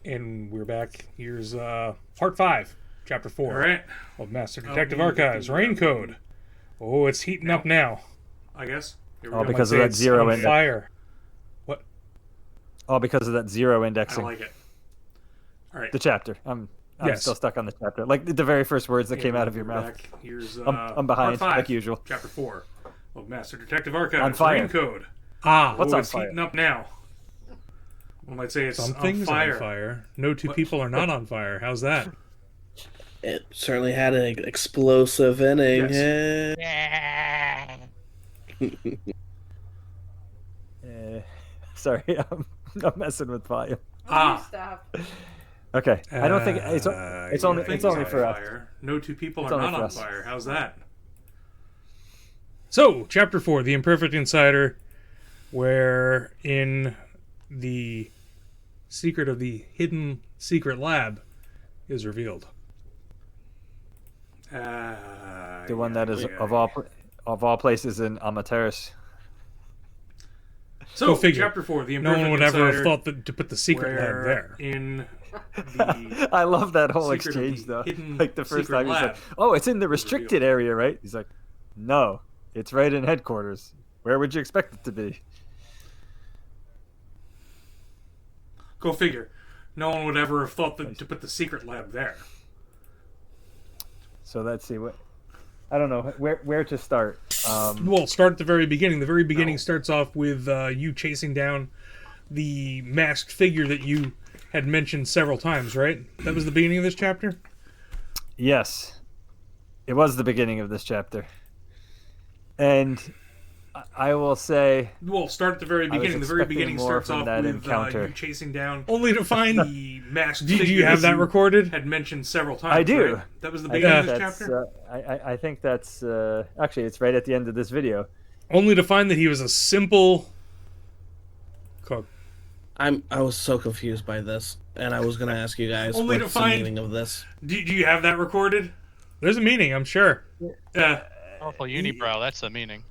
And we're back. Here's part 5, chapter 4 All right. of Master Detective Archives. Rain Code. Oh, it's heating up now. I guess. Here we Oh, go. because of that zero on index. fire. What? Oh, because of that zero I indexing. like it. All right. The chapter. I'm Yes. still stuck on the chapter. Like the very first words that Here came we out go. of your We're mouth. back. Here's I'm behind, part 5, like usual. Chapter 4 of Master Detective Archives. On fire. Rain Code. What's Oh, on it's fire? heating up now. One might say it's Something's on fire. No two people are not on fire. How's that? It certainly had an explosive inning. Yes. Sorry, I'm messing with volume. Stop. Okay, I don't think it's only Things only on for us. fire. No two people It's are only not for on us. fire. How's that? So, chapter 4, The Imperfect Insider, where in the secret of the hidden secret lab is revealed. The one that is of all places in Amateris. So, Go figure. chapter 4, The No Imperfect one would ever have Insider, thought to put the secret lab where there. in the I love that whole secret of exchange the though. hidden Like the first secret time he's lab like, "Oh, it's in the restricted area, right?" He's like, "No, it's right in headquarters. Where would you expect it to be?" Go figure. No one would ever have thought to put the secret lab there. So let's see what. I don't know where to start. Well, start at the very beginning. The very beginning No. starts off with you chasing down the masked figure that you had mentioned several times, right? That was the beginning of this chapter? Yes, it was the beginning of this chapter, and I will say Well, start at the very I was beginning. The very expecting beginning more starts from off that with encounter. you chasing down Only to find... the masked Do figure you have that you recorded? had mentioned several times. I do. Right? That was the I beginning think of this that's, chapter? I think that's actually it's right at the end of this video. Only to find that he was a simple cook. I was so confused by this, and I was going to ask you guys Only to what's the find- meaning of this. Do you have that recorded? There's a meaning, I'm sure. Powerful unibrow, that's the meaning.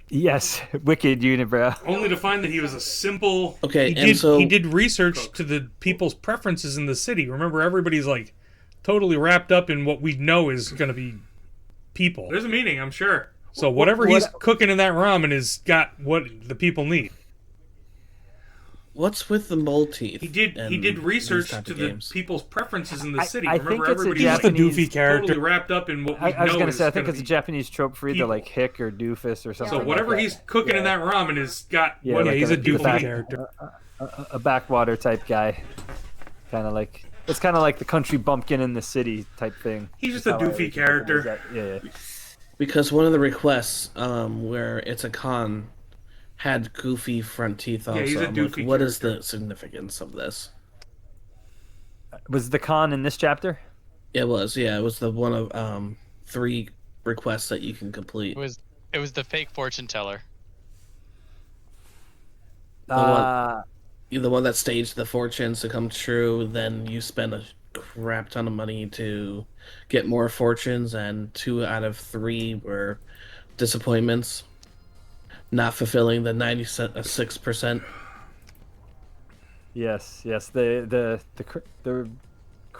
Yes, wicked unibrow. Only to find that he was a simple... Okay, He and did, so he did research Cook. to the people's preferences in the city. Remember, everybody's like totally wrapped up in what we know is going to be people. There's a meaning, I'm sure. So whatever he's cooking in that ramen has got what the people need. what's with the mole teeth? He did these research type to of the games? people's preferences in the I- city. I Remember, think it's a everybody's He's just a Japanese- doofy character. totally wrapped up in what we I was know gonna is say I think gonna it's a be Japanese trope for either people. like hick or doofus or something. So whatever like he's cooking in that ramen has got Yeah, what Yeah, like he's a- a the doofy back- character. a backwater type guy, kind of like it's kind of like the country bumpkin in the city type thing. He's just That's a how I doofy recognize character. that. Yeah. Because one of the requests, where it's a con, had goofy front teeth also. Yeah, he's a I'm like, doofy what is character. the significance of this? Was the con in this chapter? It was the one of 3 requests that you can complete. It was the fake fortune teller. Uh, The one that staged the fortunes to come true, then you spend a crap ton of money to get more fortunes, and 2 out of 3 were disappointments, not fulfilling the 96%. yes. The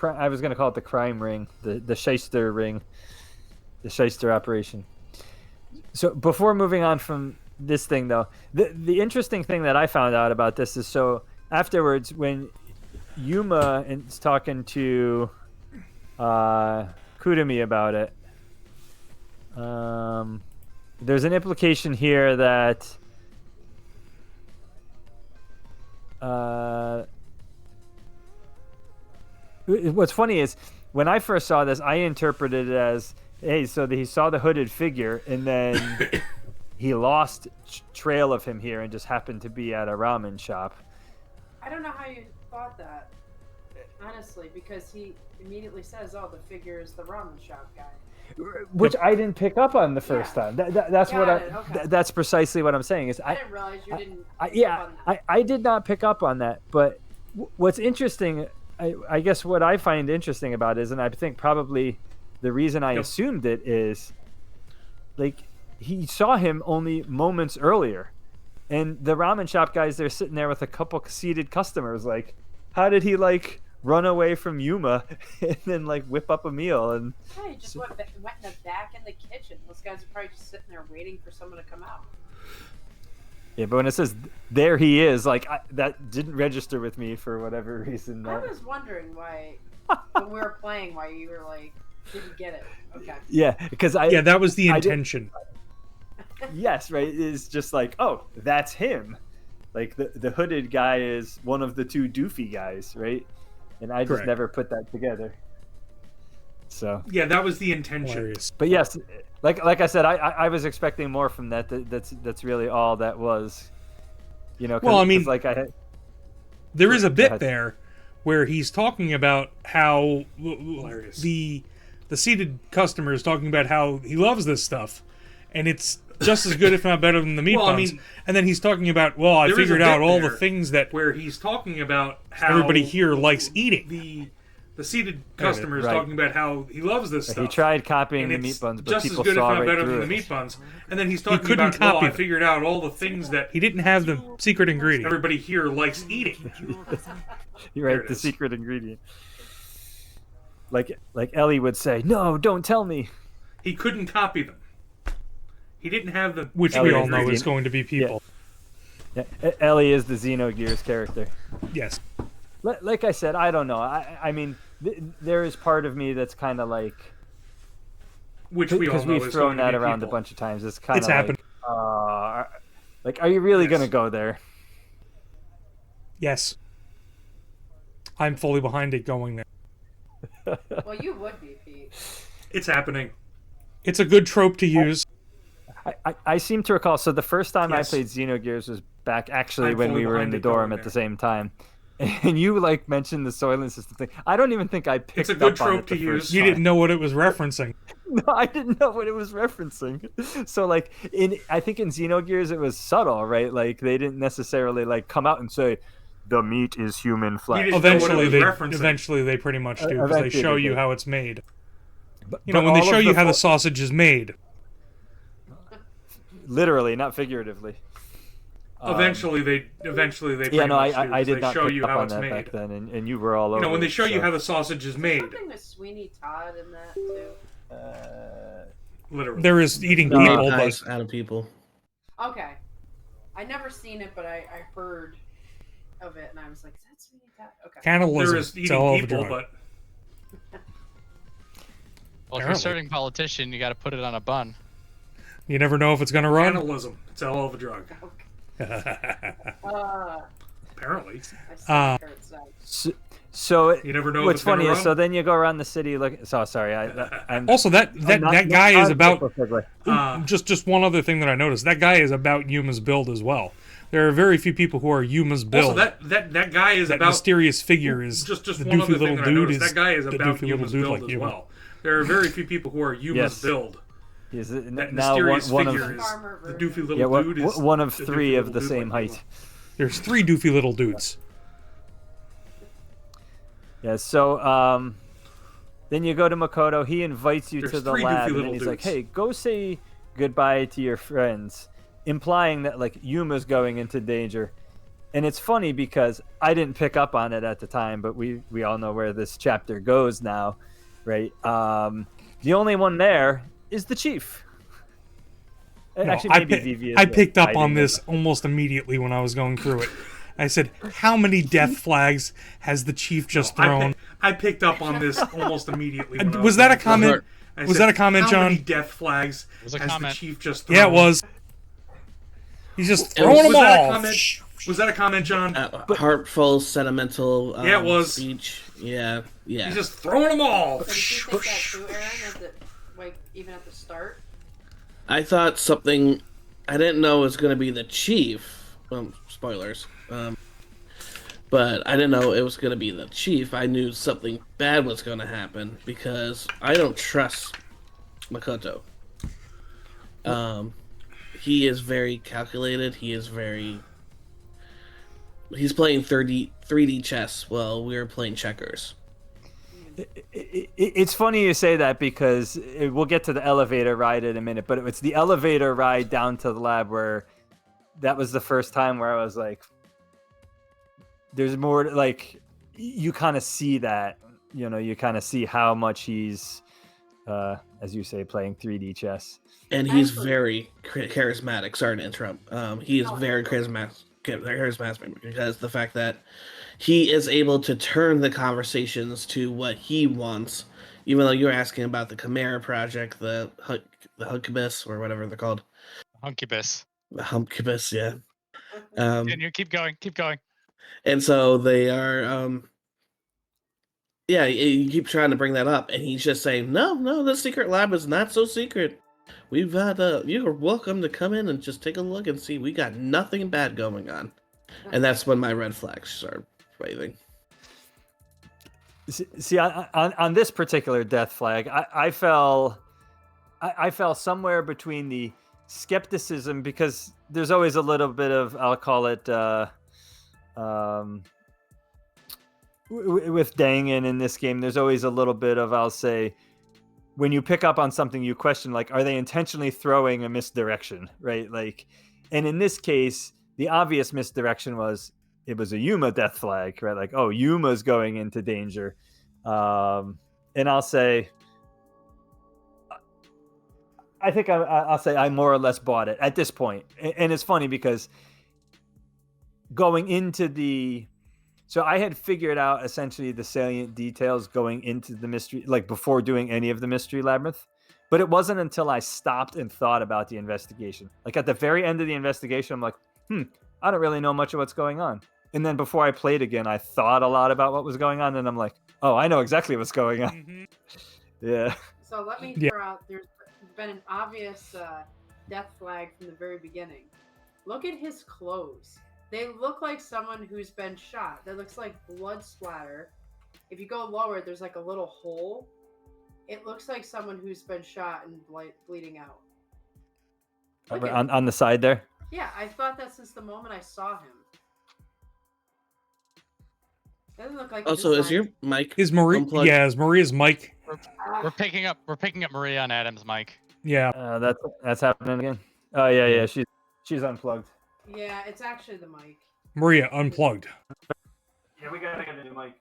I was gonna call it the crime ring, the shyster ring, the shyster operation. So before moving on from this thing though, the interesting thing that I found out about this is so afterwards when Yuma is talking to Kudami about it, there's an implication here that what's funny is when I first saw this, I interpreted it as, hey, so he saw the hooded figure and then he lost trail of him here and just happened to be at a ramen shop. I don't know how you thought that, honestly, because he immediately says, "Oh, the figure is the ramen shop guy." Which I didn't pick up on the first time. That's Got what it, okay. that's precisely what I'm saying. Is I didn't realize you didn't. yeah, I did not pick up on that. But what's interesting, I guess what I find interesting about it is, and I think probably the reason I assumed it is, like, he saw him only moments earlier. And the ramen shop guys, they're sitting there with a couple seated customers. Like, how did he, like, run away from Yuma and then like whip up a meal. And Yeah, he just went in the back in the kitchen. Those guys are probably just sitting there waiting for someone to come out. yeah, but when it says there he is, like that didn't register with me for whatever reason. I was wondering why, when we were playing, why you were like, didn't get it. Okay. Yeah, because Yeah, that was the intention. Yes, right. It's just like, oh, that's him. Like the hooded guy is one of the two doofy guys, right? And I just Correct. never put that together. So, Yeah, that was the intention. Hilarious. but yes, like I said, I was expecting more from that. That's really all that was. You know, 'cause- Well, I mean, 'cause, like I had, There is a Go bit ahead. there where he's talking about how Hilarious. the seated customer is talking about how he loves this stuff, and it's just as good, if not better, than the meat Well, I buns. mean, and then he's talking about, well, I there is a figured bit out all the there things that where he's talking about how everybody here likes eating. the seated customer is Right. talking about how he loves this stuff. he tried copying and the it's meat buns, but just people as good, if saw not right better, through than the it. meat buns. And then he's talking couldn't about, well, copy I them. figured out all the things that He didn't have the secret ingredient. everybody here likes eating. You're There right, it the is. secret ingredient. Like Ellie would say, "No, don't tell me." He couldn't copy them. He didn't have the Which Ellie we all is know the- is going to be people. Yeah, Ellie is the Xenogears character. Yes. Like I said, I don't know. I mean, there is part of me that's kind of like, which we all because know we've is thrown going to that be around people. a bunch of times. It's kind It's of happened. like, are you really Yes. gonna go there? Yes. I'm fully behind it going there. Well, you would be, Pete. It's happening. It's a good trope to use. I seem to recall. So the first time Yes. I played Xenogears was back actually I'm when fully we were in behind the it going dorm at there. the same time. And you like mentioned the soiling system thing. I don't even think I picked It's a good up on trope it the to first use. You time. didn't know what it was referencing. No, I didn't know what it was referencing. So like I think in Xenogears it was subtle, right? Like they didn't necessarily like come out and say the meat is human flesh. didn't know what it Eventually was they referencing. pretty much do, because they Eventually show they you do. how it's made. But- You know, but when they all show of you how the fo- sausage is made. literally, not figuratively. Eventually they pretty Yeah, no, much do, I 'cause did they not show pick you up how on it's that made. back then, and you were all over. You know, when they it, show you so- how the sausage is made, Something with Sweeney Todd in that too. literally. There is eating No, people, but Nice out of people. Okay, I never seen it, but I heard of it, and I was like, "Is that Sweeney Todd?" Okay. cannibalism. There is It's eating all of a people, drug. but Well, if you're Apparently. serving politician, you got to put it on a bun. You never know if it's going to run. cannibalism. It's a hell of a drug. Apparently. I see Kurt's side. So You never know if what's it's gonna funny is, run. so then you go around the city looking. So sorry, I'm Also, that I'm not- guy not is about segue. just one other thing that I noticed. That guy is about Yuma's build as well. There are very few people who are Yuma's build. Also, that guy is that about mysterious figure is just the one doofy other thing little that I dude. noticed. Is That guy is the about doofy little Yuma's dude build like as Yuma. well. There are very few people who are Yuma's Yes. build. Is That now mysterious one figure of is Farmer the version. doofy little dude. Is one of the three doofy of little the dude same like height. There's 3 doofy little dudes. Yeah, so then you go to Makoto. He invites you There's to the 3 lab, doofy and then little he's like, dudes. "Hey, go say goodbye to your friends," implying that like Yuma's going into danger. And it's funny because I didn't pick up on it at the time, but we all know where this chapter goes now, right? The only one there is the chief. No, Actually, I, maybe pi- Vivi is I there. picked up didn't on know this that. almost immediately when I was going through it. I said, "How many death flags has the chief just thrown?" I picked up on this almost immediately. when I Was that a going through it. comment? I Was said, that a comment, How many John? death flags was a has comment. the chief just thrown? Yeah, it was. He's just It was- throwing them Was that a all. comment? Was that a comment, John? Heartful, sentimental. Yeah, it was. Speech. Yeah. He's just throwing them all. So did you think that too, Aaron? At the, like even at the start? I thought something. I didn't know it was going to be the chief. Well, spoilers. But I didn't know it was going to be the chief. I knew something bad was going to happen because I don't trust Makoto. He is very calculated. He's playing 3D chess while we were playing checkers. It's funny you say that because we'll get to the elevator ride in a minute, but it's the elevator ride down to the lab where that was the first time where I was like, there's more like you kind of see that, you kind of see how much he's, as you say, playing 3D chess. And he's Actually- very charismatic. Sorry to interrupt. He is No, very it's okay. charismatic because the fact that he is able to turn the conversations to what he wants. Even though you're asking about the Chimera project, the Huncubus or whatever they're called, Hunkybus. the Huncubus, yeah. And you keep going. Keep going. And so they are, yeah, you keep trying to bring that up, and he's just saying, no, the secret lab is not so secret. We've got, you're welcome to come in and just take a look and see. We got nothing bad going on. And that's when my red flags start waving. See, on this particular death flag, I fell somewhere between the skepticism, because there's always a little bit of, I'll call it, with Dangan in this game, there's always a little bit of, I'll say, when you pick up on something, you question, like, are they intentionally throwing a misdirection, right? Like, and in this case, the obvious misdirection was it was a Yuma death flag, right? Like, oh, Yuma's going into danger. And I'll say, I think I'll say I more or less bought it at this point. And it's funny because going into so I had figured out essentially the salient details going into the mystery, like before doing any of the mystery labyrinth. But it wasn't until I stopped and thought about the investigation. Like at the very end of the investigation, I'm like, I don't really know much of what's going on. And then before I played again, I thought a lot about what was going on. And I'm like, oh, I know exactly what's going on. Mm-hmm. Yeah. So let me Yeah. throw out, there's been an obvious death flag from the very beginning. Look at his clothes. They look like someone who's been shot. That looks like blood splatter. If you go lower, there's like a little hole. It looks like someone who's been shot and bleeding out. Look at On the side there. Yeah, I thought that since the moment I saw him. Doesn't look like. Also, is your mic Is Marie? unplugged? Yeah, is Maria's mic? We're picking up Maria on Adam's mic. Yeah. That's happening again. Oh yeah. She's unplugged. Yeah, it's actually the mic. Maria unplugged. Yeah, we gotta get a new mic.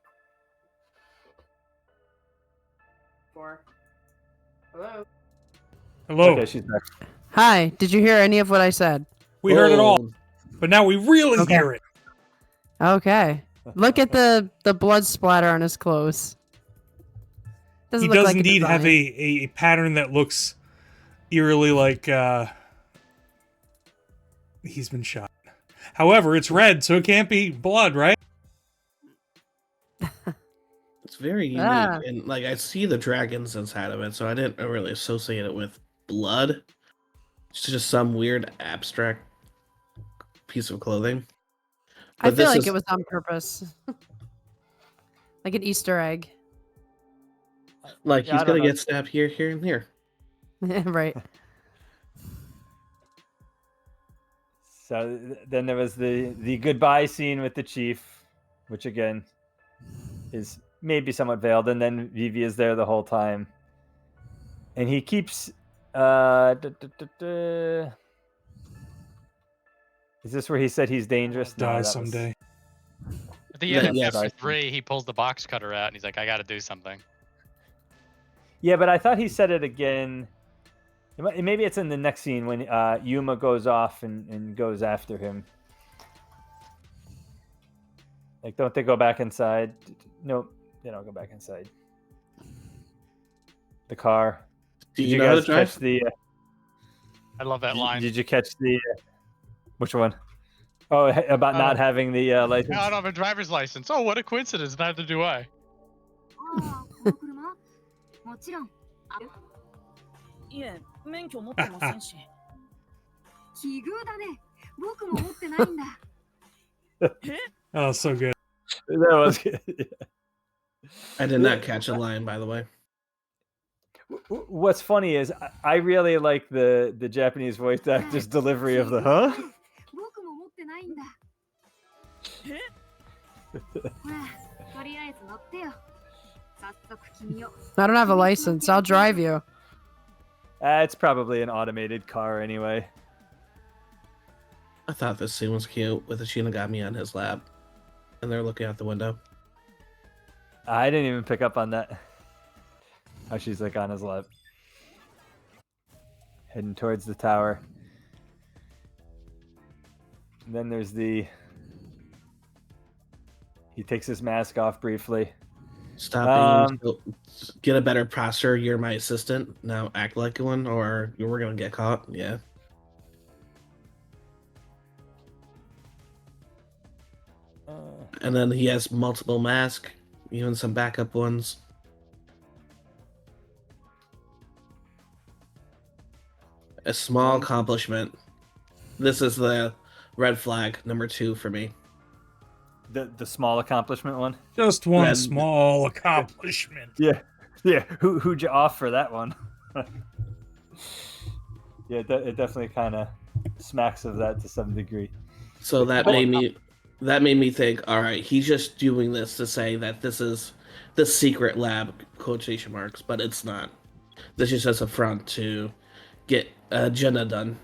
Hello. Hello. Okay, she's back. Hi, did you hear any of what I said? We heard it all, Oh, but now we really Okay. hear it. Okay. Look at the blood splatter on his clothes. Doesn't He look does like indeed have design. a pattern that looks eerily like he's been shot. However, it's red, so it can't be blood, right? it's very unique. Ah. And like I see the dragons inside of it, so I didn't really associate it with blood. It's just some weird abstract piece of clothing. I But feel this like is- it was on purpose. Like an Easter egg. Like Yeah, I he's don't gonna know. get stabbed here, here, and here. Right. So then there was the goodbye scene with the chief, which again is maybe somewhat veiled, and then Vivi is there the whole time, and he keeps. Is this where he said he's dangerous? No, Die that was- someday. At the end of Yes. chapter 3, he pulls the box cutter out and he's like, I gotta do something. Yeah, but I thought he said it again. Maybe it's in the next scene when Yuma goes off and goes after him. Like, don't they go back inside? No, they don't go back inside. The car. Do Did you you know how to guys drive? catch the? I love that line. Did you catch the? Which one? Oh, about not having the license. I don't have a driver's license. Oh, what a coincidence. Neither do I. ああ、この車もちろん。いえ、免許持ってませんし。奇遇だね。僕も持ってないんだ。 Oh, so good. That was good. I did not catch a line, by the way. What's funny is I really like the Japanese voice actor's delivery of the huh. 僕も持ってないんだ。ほら、とりあえず乗ってよ。早速君を。 I don't have a license. I'll drive you. It's probably an automated car anyway. I thought this scene was cute with the Shinigami on his lap, and they're looking out the window. I didn't even pick up on that. How she's like on his lap. Heading towards the tower. And then there's the... He takes his mask off briefly. Stop being get a better posture. You're my assistant. Now act like one or we're gonna get caught. Yeah. And then he has multiple masks, even some backup ones. A small accomplishment. This is the red flag number 2 for me. The small accomplishment one? Just one Then- small accomplishment. Yeah. Who'd you off for that one? Yeah, it definitely kind of smacks of that to some degree. So that made me think, all right, he's just doing this to say that this is the secret lab, quotation marks, but it's not. This is just a front to get agenda done.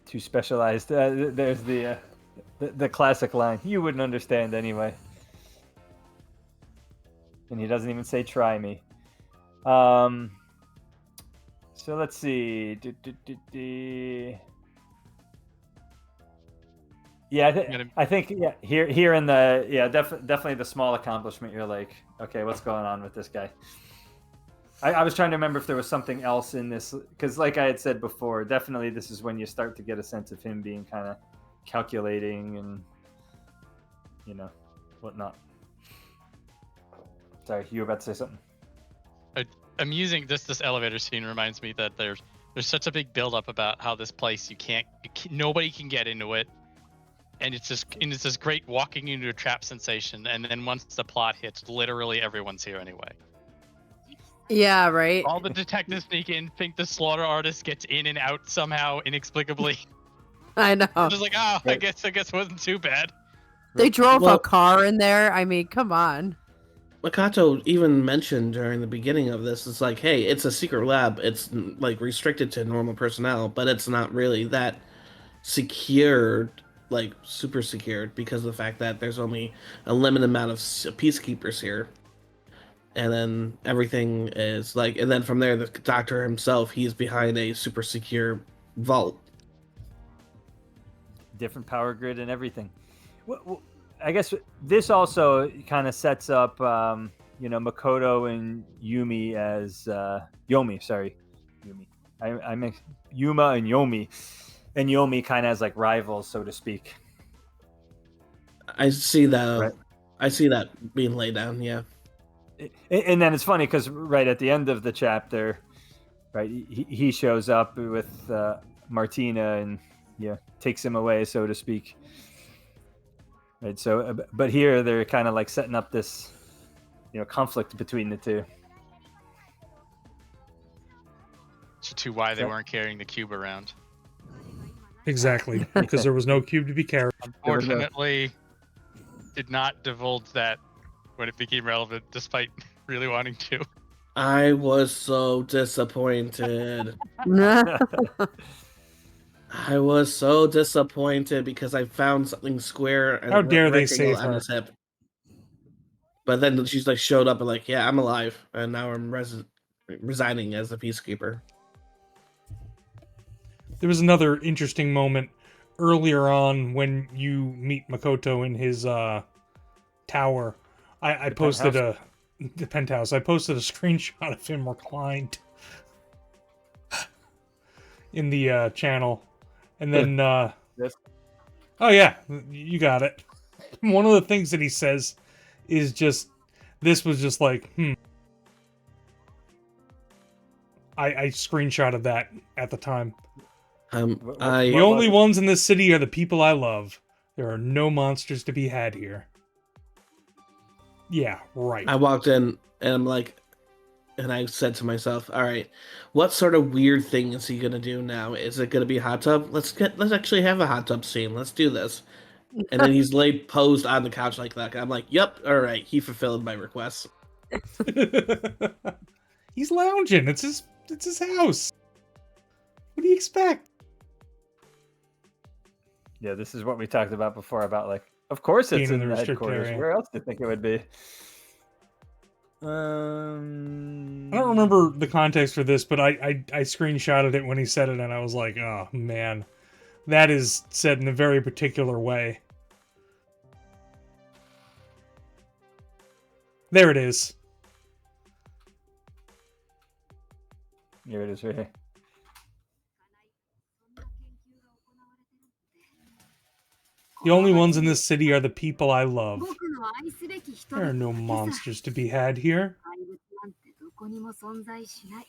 Too specialized. There's the classic line. You wouldn't understand anyway. And he doesn't even say try me. So let's see. Yeah, I think here in the definitely the small accomplishment. You're like, okay, what's going on with this guy? I was trying to remember if there was something else in this, because like I had said before, definitely this is when you start to get a sense of him being kind of calculating and whatnot. Sorry, you were about to say something. Amusing. This elevator scene reminds me that there's such a big buildup about how this place nobody can get into it, and it's this great walking into a trap sensation, and then once the plot hits, literally everyone's here anyway. Yeah, right. All the detectives sneak in, think the slaughter artist gets in and out somehow inexplicably. I know. I'm just like, oh, I guess it wasn't too bad. They drove Well- a car in there. I mean, come on. Makato even mentioned during the beginning of this, it's like, hey, it's a secret lab. It's like restricted to normal personnel, but it's not really that secured, like super secured, because of the fact that there's only a limited amount of peacekeepers here. And then everything is like, and then from there, the doctor himself, he's behind a super secure vault. Different power grid and everything. Well, I guess this also kind of sets up, Makoto and Yumi as Yomi. Sorry, Yumi. I mix Yuma and Yomi, and Yomi kind of as like rivals, so to speak. I see that. Right. I see that being laid down. Yeah. And then it's funny because right at the end of the chapter, right, he shows up with Martina and takes him away, so to speak. Right. So, but here they're kind of like setting up this, conflict between the two. To why they weren't carrying the cube around. Exactly, because there was no cube to be carried. Unfortunately, did not divulge that when it became relevant, despite really wanting to. I was so disappointed. I was so disappointed because I found something square and How dare they rectangle save on her. his hip. But then she's like showed up and like, yeah, I'm alive, and now I'm resigning as a peacekeeper. There was another interesting moment earlier on when you meet Makoto in his tower. I posted the penthouse. I posted a screenshot of him reclined in the channel, and then Yes. oh yeah, you got it. One of the things that he says is just, this was just like, I screenshotted that at the time. The only ones in this city are the people I love. There are no monsters to be had here. Yeah, right. I walked in and I'm like, and I said to myself, all right, what sort of weird thing is he gonna do now? Is it gonna be a hot tub? Let's actually have a hot tub scene. Let's do this. And then he's posed on the couch like that. I'm like, yep, all right, he fulfilled my request. He's lounging. It's his house. What do you expect? Yeah, this is what we talked about before about like, of course it's Being in in the the restricted headquarters. area. Where else do you think it would be? I don't remember the context for this, but I screenshotted it when he said it, and I was like, oh man, that is said in a very particular way. There it is. Here it is right here. The only ones in this city are the people I love. 僕の愛すべき人 There are 々 no だけさ。 monsters to be had here. 怪物なんてどこにも存在しない。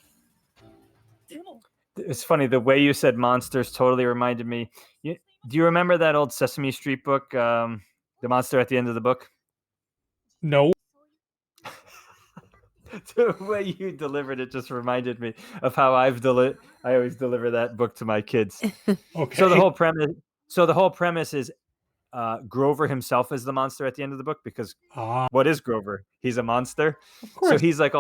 でも、 It's funny the way you said monsters totally reminded me. Do you remember that old Sesame Street book, The Monster at the End of the Book? No. The way you delivered it just reminded me of how I always deliver that book to my kids. Okay. So the whole premise is Grover himself is the monster at the end of the book, because what is Grover? He's a monster. Of course. So he's like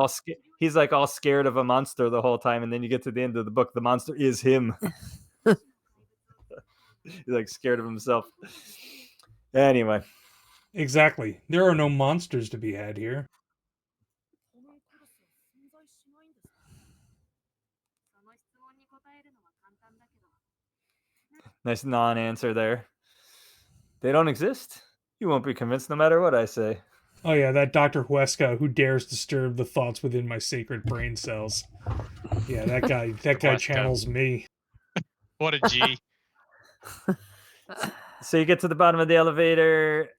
all scared of a monster the whole time, and then you get to the end of the book, the monster is him. He's like scared of himself. Anyway, Exactly. There are no monsters to be had here. このクラスは存在しないんですか？その質問に答えるのは簡単だけど。 nice non-answer there. They don't exist. You won't be convinced no matter what I say. Oh yeah, that Dr. Huesca who dares disturb the thoughts within my sacred brain cells. Yeah, that guy Huesca. channels me. What a G. So you get to the bottom of the elevator.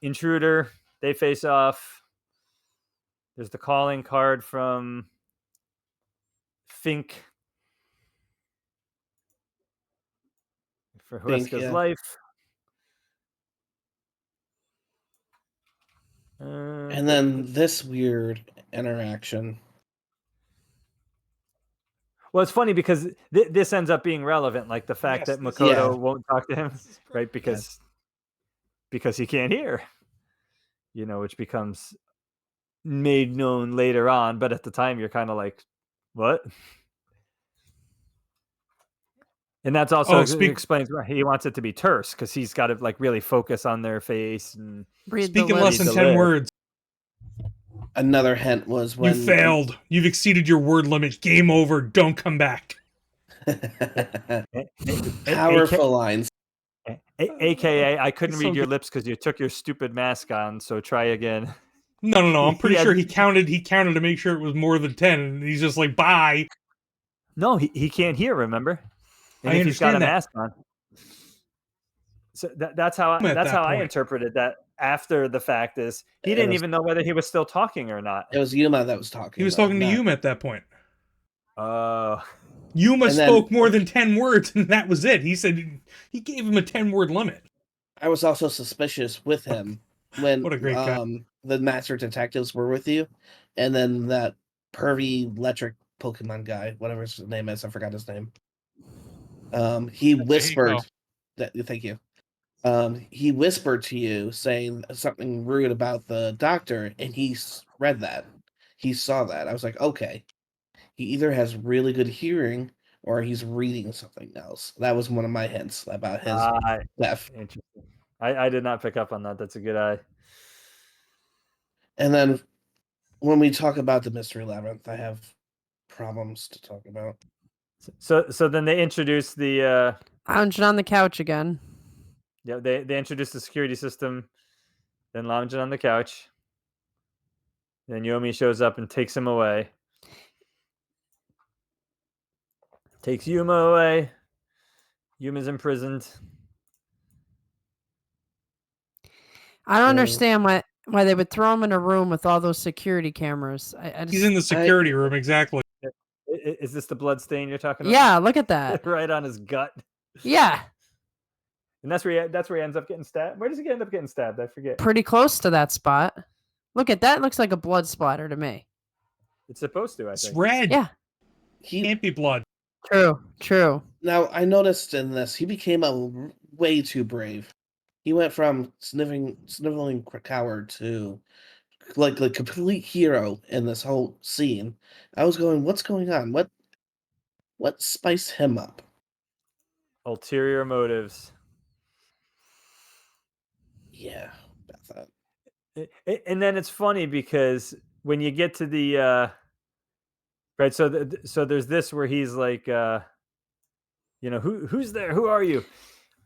Intruder, they face off. There's the calling card from Fink for Fink, Huesca's yeah. life. And then this weird interaction. Well, it's funny because this ends up being relevant, like the fact Yes, that this- Makoto Yeah. won't talk to him, This is right? Because he can't hear, which becomes made known later on. But at the time, you're kind of like, what? And that's also explains why he wants it to be terse, because he's got to like really focus on their face and Read Speak the in less lips. than the 10 lid. words. Another hint was when You failed. You've exceeded your word limit. Game over. Don't come back. Powerful lines. AKA, I couldn't It's read so your good. lips because you took your stupid mask on. So try again. No. I'm pretty He sure had- he counted to make sure it was more than 10, and he's just like, bye. No, he can't hear. Remember? And I if he's got a understand that. mask on. So that's how At that I point. interpreted that after the fact is he It didn't was- even know whether he was still talking or not. It was Yuma that was talking. He was though, talking to not- Yuma at that point. Yuma And then- spoke more than 10 words, and that was it. He said he gave him a 10-word limit. I was also suspicious with him when What a great guy. the master detectives were with you, and then that pervy electric Pokemon guy, whatever his name is, I forgot his name. He whispered that. Thank you. He whispered to you saying something rude about the doctor, and he read that. He saw that. I was like, okay, he either has really good hearing or he's reading something else. That was one of my hints about his deaf. Interesting. I did not pick up on that. That's a good eye. And then when we talk about the Mystery Labyrinth, I have problems to talk about. So then they introduce the Lounging on the couch again. they introduce the security system, then lounging on the couch. Then Yomi shows up and takes him away. Takes Yuma away. Yuma's imprisoned. I don't understand why they would throw him in a room with all those security cameras. I just, He's in the security room, exactly. Is this the blood stain you're talking about? yeah, look at that. Right on his gut. Yeah, And that's where he ends up getting stabbed. Where does he end up getting stabbed? I forget. pretty close to that spot. Look at that. Looks like a blood splatter to me. It's supposed to, I It's think. red. Yeah. He Can't be blood. True. Now I noticed in this he became way too brave. He went from sniveling coward to like complete hero in this whole scene. I was going, what's going on? What spiced him up? Ulterior motives. Yeah, about that. And then it's funny because when you get to the right, so there's this where he's like, who's there? Who are you?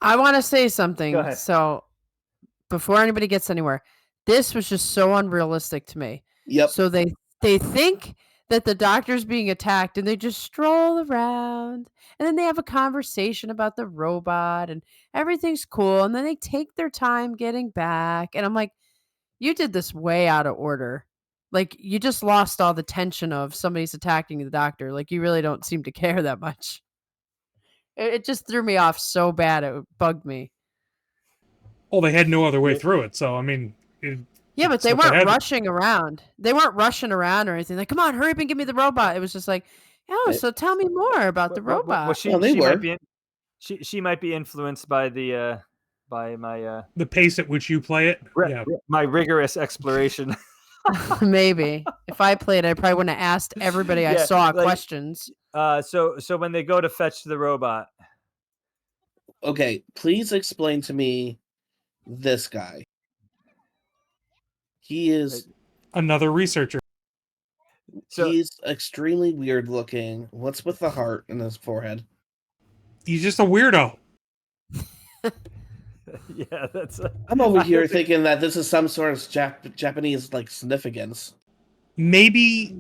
I want to say Go something. ahead. So before anybody gets anywhere, this was just so unrealistic to me. Yep. So they think that the doctor's being attacked and they just stroll around and then they have a conversation about the robot and everything's cool and then they take their time getting back and I'm like, you did this way out of order. Like you just lost all the tension of somebody's attacking the doctor. Like you really don't seem to care that much. It just threw me off so bad. It bugged me. Well, they had no other way through it, so I mean. Yeah, but it's they what weren't had to- rushing around. They weren't rushing around or anything. Like, come on, hurry up and give me the robot. It was just like, oh, so tell me more about the robot. Well, she they were. might be she might be influenced by the by my the pace at which you play it. Yeah. my rigorous exploration. Maybe if I played, I probably wouldn't have asked everybody I Yeah, saw like- questions. So when they go to fetch the robot, Okay, please explain to me this guy. He is Another researcher. so he's extremely weird looking. What's with the heart in his forehead? He's just a weirdo. yeah, that's. I'm over here thinking that this is some sort of Japanese like significance. Maybe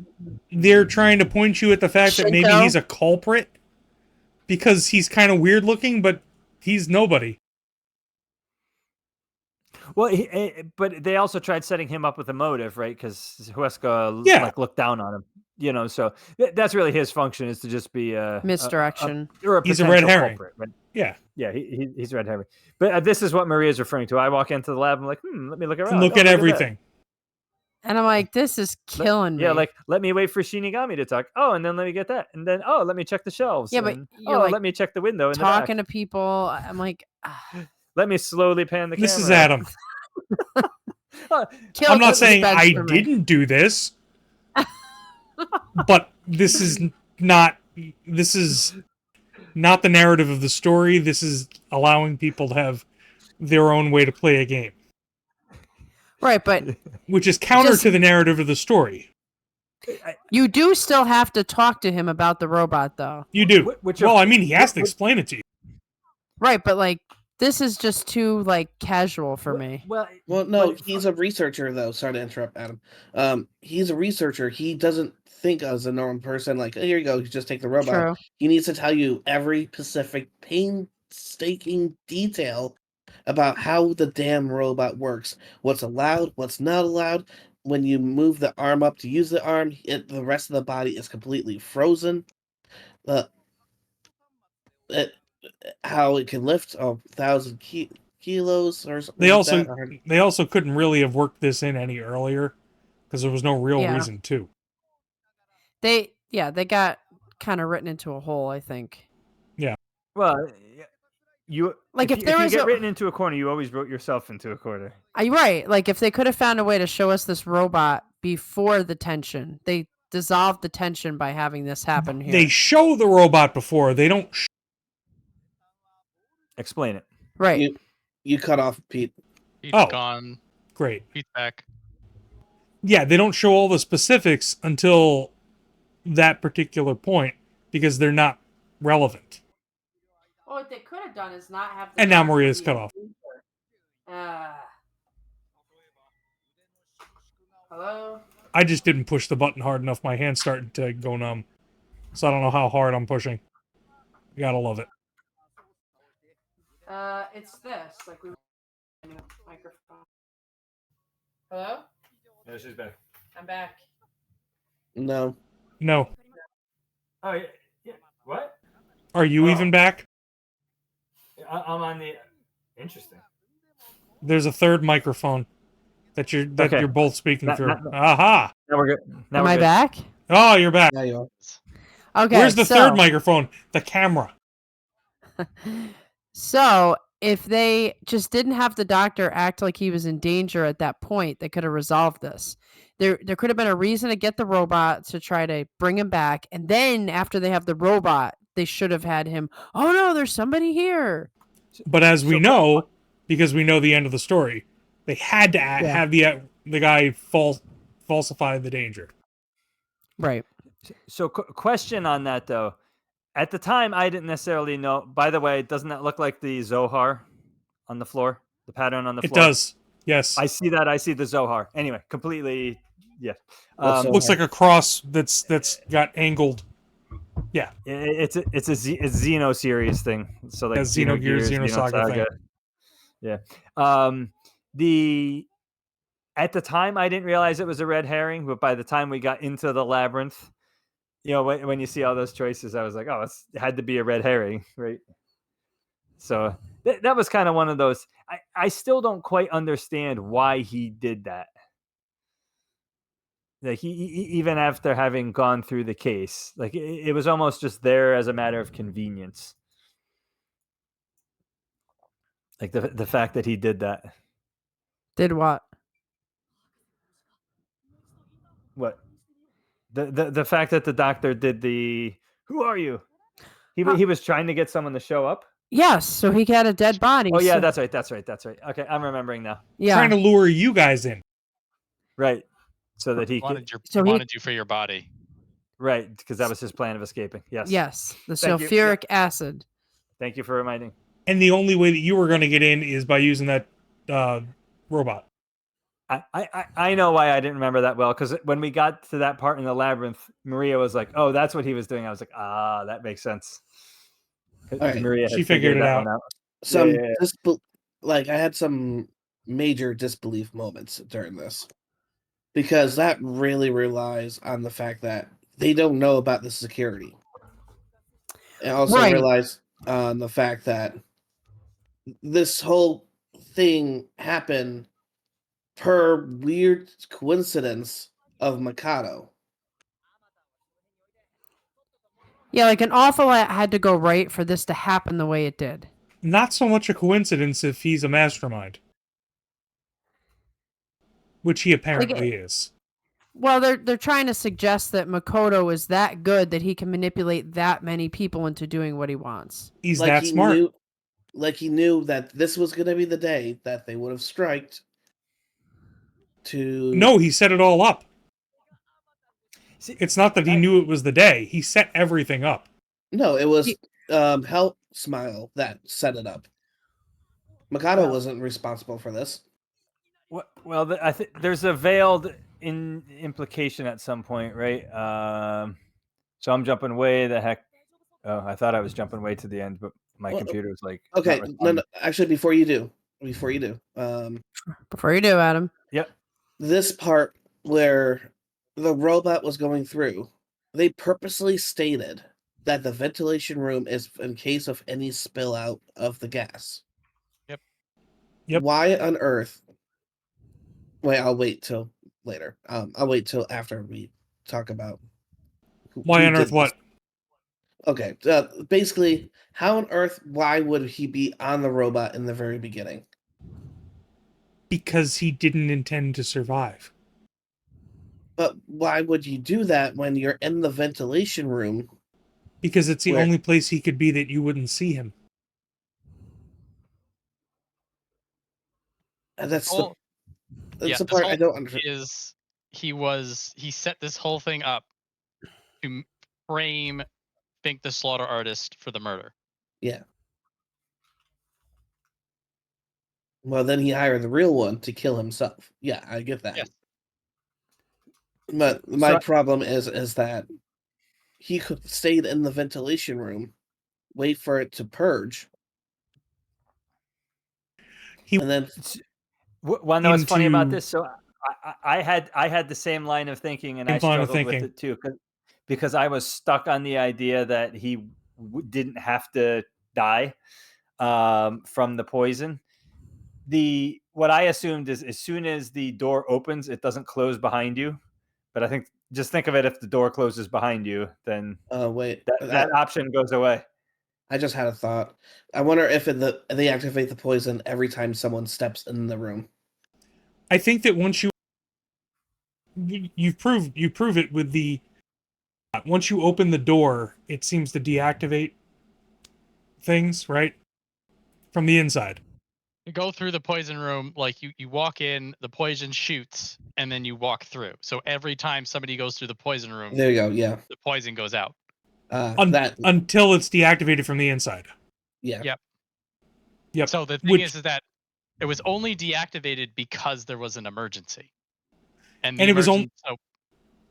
they're trying to point you at the fact that maybe Shinto? he's a culprit because he's kind of weird looking, but he's nobody. Well, but they also tried setting him up with a motive, right? Because Huesca Yeah. looked down on him, so that's really his function is to just be Misdirection. or a He's a red potential herring. culprit, right? Yeah. Yeah, he's a red herring. But this is what Maria's referring to. I walk into the lab, I'm like, let me look around. And look Oh, at that. everything. And I'm like, this is killing me. Yeah, like let me wait for Shinigami to talk. Oh, and then let me get that, and then let me check the shelves. Yeah, but and, you're, like, let me check the window in talking the to people. I'm like, Let me slowly pan the camera. This is Adam. kill I'm not the saying suspense I for me. didn't do this, but this is not the narrative of the story. This is allowing people to have their own way to play a game, Right, but which is counter Just- to the narrative of the story. you do still have to talk to him about the robot, though. You do. Which Well, I mean, he has to explain it to you. Right, but like, this is just too like casual for me. Well, No, but- he's a researcher though. Sorry to interrupt, Adam. He's a researcher. He doesn't think as a normal person. Like, oh, here you go, you just take the robot. True. He needs to tell you every specific, painstaking detail about how the damn robot works. What's allowed, what's not allowed. When you move the arm up to use the arm, the rest of the body is completely frozen. How it can lift 1,000 kilos or something. They like also that, or- they also couldn't really have worked this in any earlier because there was no real Yeah. reason to. They got kind of written into a hole, I think. well, you Like, if there you was get a- written into a corner, you always wrote yourself into a corner. You're right. Like, if they could have found a way to show us this robot before the tension, they dissolved the tension by having this happen here. They show the robot before. They don't. Explain it. right. You cut off Pete. He's Oh. gone. Great. He's back. Yeah, they don't show all the specifics until that particular point because they're not relevant. Well, what they could have done is not have. The And now doctor Maria's be cut a off. loser. Hello. I just didn't push the button hard enough. My hand's starting to go numb. So I don't know how hard I'm pushing. You gotta love it. It's this. Like we. Microphone. Hello. Yeah, she's back. I'm back. No. No. Oh yeah. What? Are you Oh. even back? I'm on the. Interesting. There's a third microphone that you're Okay. both speaking Not- through. not- Aha! Now we're good. Now Am we're I good. back? Oh, you're back. Now you are. Okay. Where's the so, third microphone? The camera. So, if they just didn't have the doctor act like he was in danger at that point, they could have resolved this. There could have been a reason to get the robot to try to bring him back, and then after they have the robot, they should have had him. Oh no, there's somebody here. But as we So- know, because we know the end of the story, they had to have the guy falsify the danger. Right. So, question on that though. At the time, I didn't necessarily know. By the way, doesn't that look like the Zohar on the floor? The pattern on the It floor. does. Yes. I see that. I see the Zohar. Anyway, completely. Yeah. What's Zohar? Looks like a cross that's got angled. Yeah. It's a Xeno series thing. So like Yeah, Xenogears, Xenosaga thing. Yeah. At the time I didn't realize it was a red herring, but by the time we got into the labyrinth, when you see all those choices, I was like, oh, it had to be a red herring, right? So that was kind of one of those. I still don't quite understand why he did that. Like he even after having gone through the case, like it was almost just there as a matter of convenience. Like the fact that he did that. Did what? What? The fact that the doctor did the who are you? He was trying to get someone to show up. Yes, so he had a dead body. Oh yeah, so- that's right. Okay, I'm remembering now. yeah. Trying to lure you guys in. Right. So that he could wanted you for your body. right, because that was his plan of escaping. Yes. Yes, the Thank you. sulfuric acid. Thank you for reminding. And the only way that you were going to get in is by using that robot. I know why I didn't remember that well, because when we got to that part in the labyrinth, Maria was like, "Oh, that's what he was doing." I was like, "Ah, that makes sense." 'Cause All right. Maria had She figured it that out. one Some Yeah. like I had some major disbelief moments during this because that really relies on the fact that they don't know about the security. And also Right. relies on the fact that this whole thing happened per weird coincidence of Mikado. Yeah, like an awful lot had to go right for this to happen the way it did. Not so much a coincidence if he's a mastermind. Which he apparently is. Well, they're trying to suggest that Makoto is that good that he can manipulate that many people into doing what he wants. He's that smart. He knew that this was going to be the day that they would have striked to... No, he set it all up. See, It's not that he knew it was the day. He set everything up. No, it was Help Smile that set it up. Mikado wasn't responsible for this. Well, I think there's a veiled implication at some point, right? So I'm jumping way the heck. Oh, I thought I was jumping way to the end, but my computer was like, Okay, not no, responding. actually, before you do, Before you do, Adam. Yep. this part where the robot was going through, they purposely stated that the ventilation room is in case of any spill out of the gas. Yep. Why on earth? Wait, I'll wait till later. I'll wait till after we talk about Why who on did earth what? this. Okay, basically, how on earth? Why would he be on the robot in the very beginning? Because he didn't intend to survive. But why would you do that when you're in the ventilation room? Because it's the Where- only place he could be that you wouldn't see him. And that's Oh, the yeah, the this part I whole don't understand. he set this whole thing up to frame Fink the Slaughter Artist for the murder. Yeah. Well, then he hired the real one to kill himself. Yeah, I get that. Yes. But my So- problem is that he could have stayed in the ventilation room, wait for it to purge, and then One that was funny about Into- this. So I had the same line of thinking, and I Same line of struggled with thinking. it too, because I was stuck on the idea that he didn't have to die from the poison. What I assumed is as soon as the door opens, it doesn't close behind you. But I think just think of it, if the door closes behind you, then wait. that option goes away. I just had a thought. I wonder if they activate the poison every time someone steps in the room. I think that once you prove it with the once you open the door, it seems to deactivate things, right? From the inside. You go through the poison room, like you walk in, the poison shoots, and then you walk through. So every time somebody goes through the poison room, There you go. Yeah. the poison goes out. That. Until it's deactivated from the inside. Yeah. Yep. Yep. So the thing is that it was only deactivated because there was an emergency. And it was only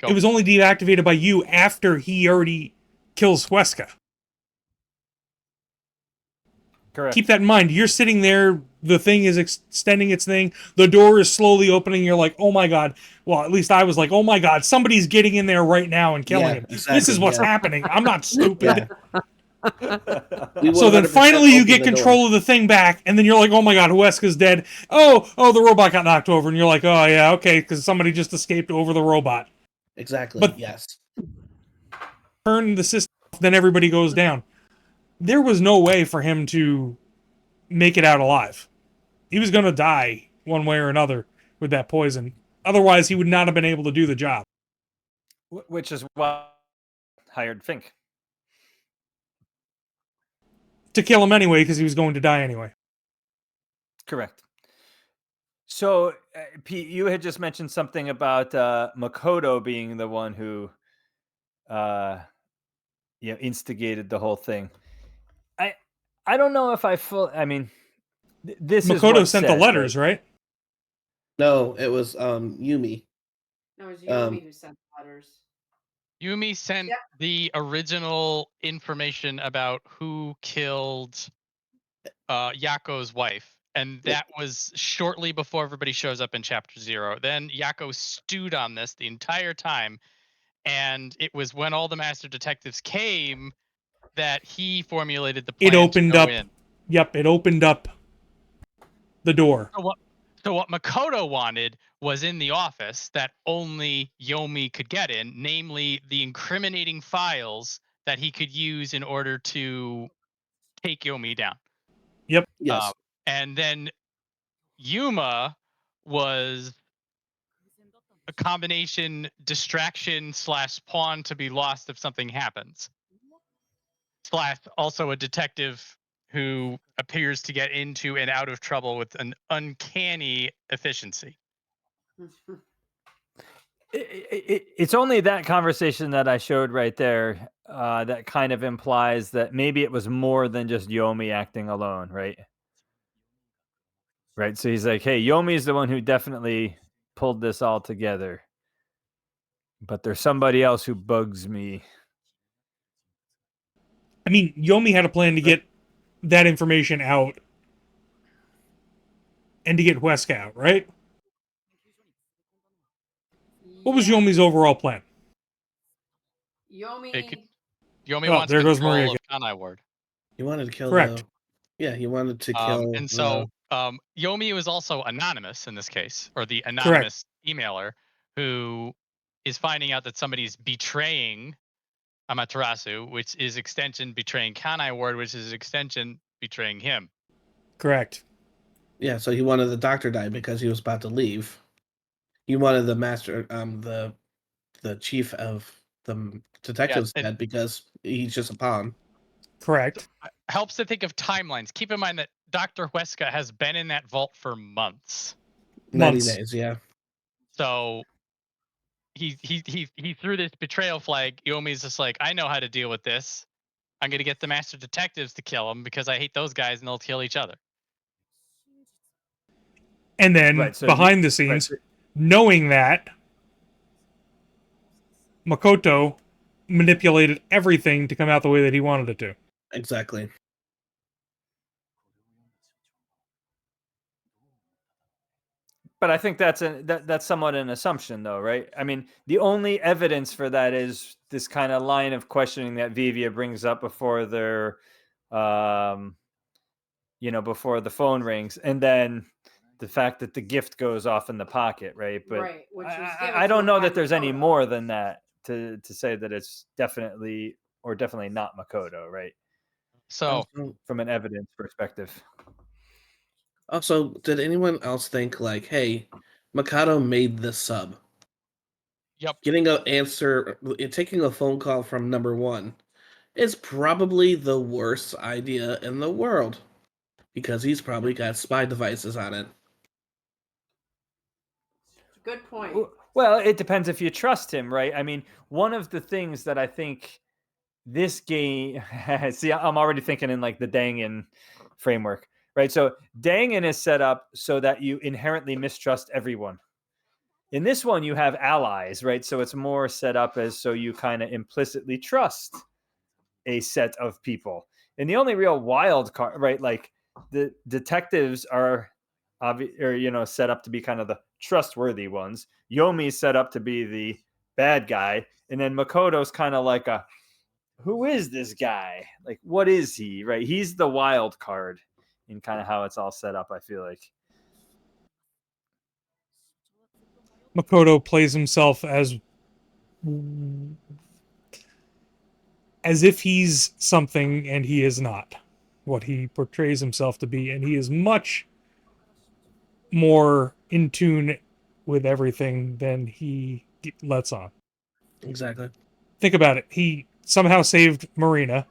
deactivated by you after he already kills Huesca. Correct. Keep that in mind. You're sitting there, the thing is extending its thing, the door is slowly opening, you're like, oh my god. Well, at least I was like, oh my god, somebody's getting in there right now and killing him. Exactly, This is what's happening. I'm not stupid. We So then 100% finally you open get the control door. of the thing back, and then you're like, oh my god, Huesca's dead. Oh, the robot got knocked over, and you're like, oh yeah, okay, because somebody just escaped over the robot. Exactly. But yes. Turn the system off, then everybody goes down. There was no way for him to make it out alive. He was going to die one way or another with that poison. Otherwise, he would not have been able to do the job. Which is why I hired Fink. To kill him anyway, because he was going to die anyway. Correct. So, Pete, you had just mentioned something about Makoto being the one who instigated the whole thing. I don't know if I mean, this is Makoto what's sent said, the letters, right? No, it was Yumi. No, it was Yumi who sent letters. Yumi sent the original information about who killed Yako's wife. And that was shortly before everybody shows up in chapter 0. Then Yako stewed on this the entire time. And it was when all the master detectives came that he formulated the plan It opened to go up. in. Yep, it opened up the door. So what Makoto wanted was in the office that only Yomi could get in, namely the incriminating files that he could use in order to take Yomi down. Yep. Yes. And then Yuma was a combination distraction / pawn to be lost if something happens. / also a detective who appears to get into and out of trouble with an uncanny efficiency. It's only that conversation that I showed right there that kind of implies that maybe it was more than just Yomi acting alone, right? Right. So he's like, hey, Yomi's the one who definitely pulled this all together. But there's somebody else who bugs me. I mean, Yomi had a plan to get that information out and to get Huesca out, right? What was Yomi's overall plan? Yomi Wants there goes control Maria of Kanai Ward. He wanted to kill Correct. he wanted to kill And so Yomi was also anonymous in this case, or the Correct. anonymous emailer who is finding out that somebody's betraying Amaterasu, which is extension betraying Kanai Ward, which is extension betraying him. Correct. Yeah, so he wanted the doctor die because he was about to leave. He wanted the master, the chief of the detectives dead because he's just a pawn. Correct. Helps to think of timelines. Keep in mind that Dr. Huesca has been in that vault for months. 90 days, yeah. So he threw this betrayal flag. Yomi's just like, I know how to deal with this. I'm gonna get the master detectives to kill him because I hate those guys and they'll kill each other. And then behind the scenes, knowing that, Makoto manipulated everything to come out the way that he wanted it to. Exactly. But I think that's that's somewhat an assumption, though, right? I mean, the only evidence for that is this kind of line of questioning that Vivia brings up before their, before the phone rings, and then the fact that the gift goes off in the pocket, right? But right, which was I don't know that there's any more than that to say that it's definitely not Makoto, right? So from an evidence perspective. Also, did anyone else think like, hey, Mikado made this sub? Yep. Getting an answer, taking a phone call from number one is probably the worst idea in the world because he's probably got spy devices on it. Good point. Well, it depends if you trust him, right? I mean, one of the things that I think this game see, I'm already thinking in like the Dangan framework, right? So Dangan is set up so that you inherently mistrust everyone. In this one, you have allies, right? So it's more set up as so you kind of implicitly trust a set of people. And the only real wild card, right? Like the detectives are set up to be kind of the trustworthy ones. Yomi's set up to be the bad guy, and then Makoto's kind of like a, who is this guy? Like, what is he? Right? He's the wild card in kind of how it's all set up. I feel like. Makoto plays himself as if he's something and he is not what he portrays himself to be, and he is much more in tune with everything than he lets on. Exactly. Think about it. He somehow saved Martina.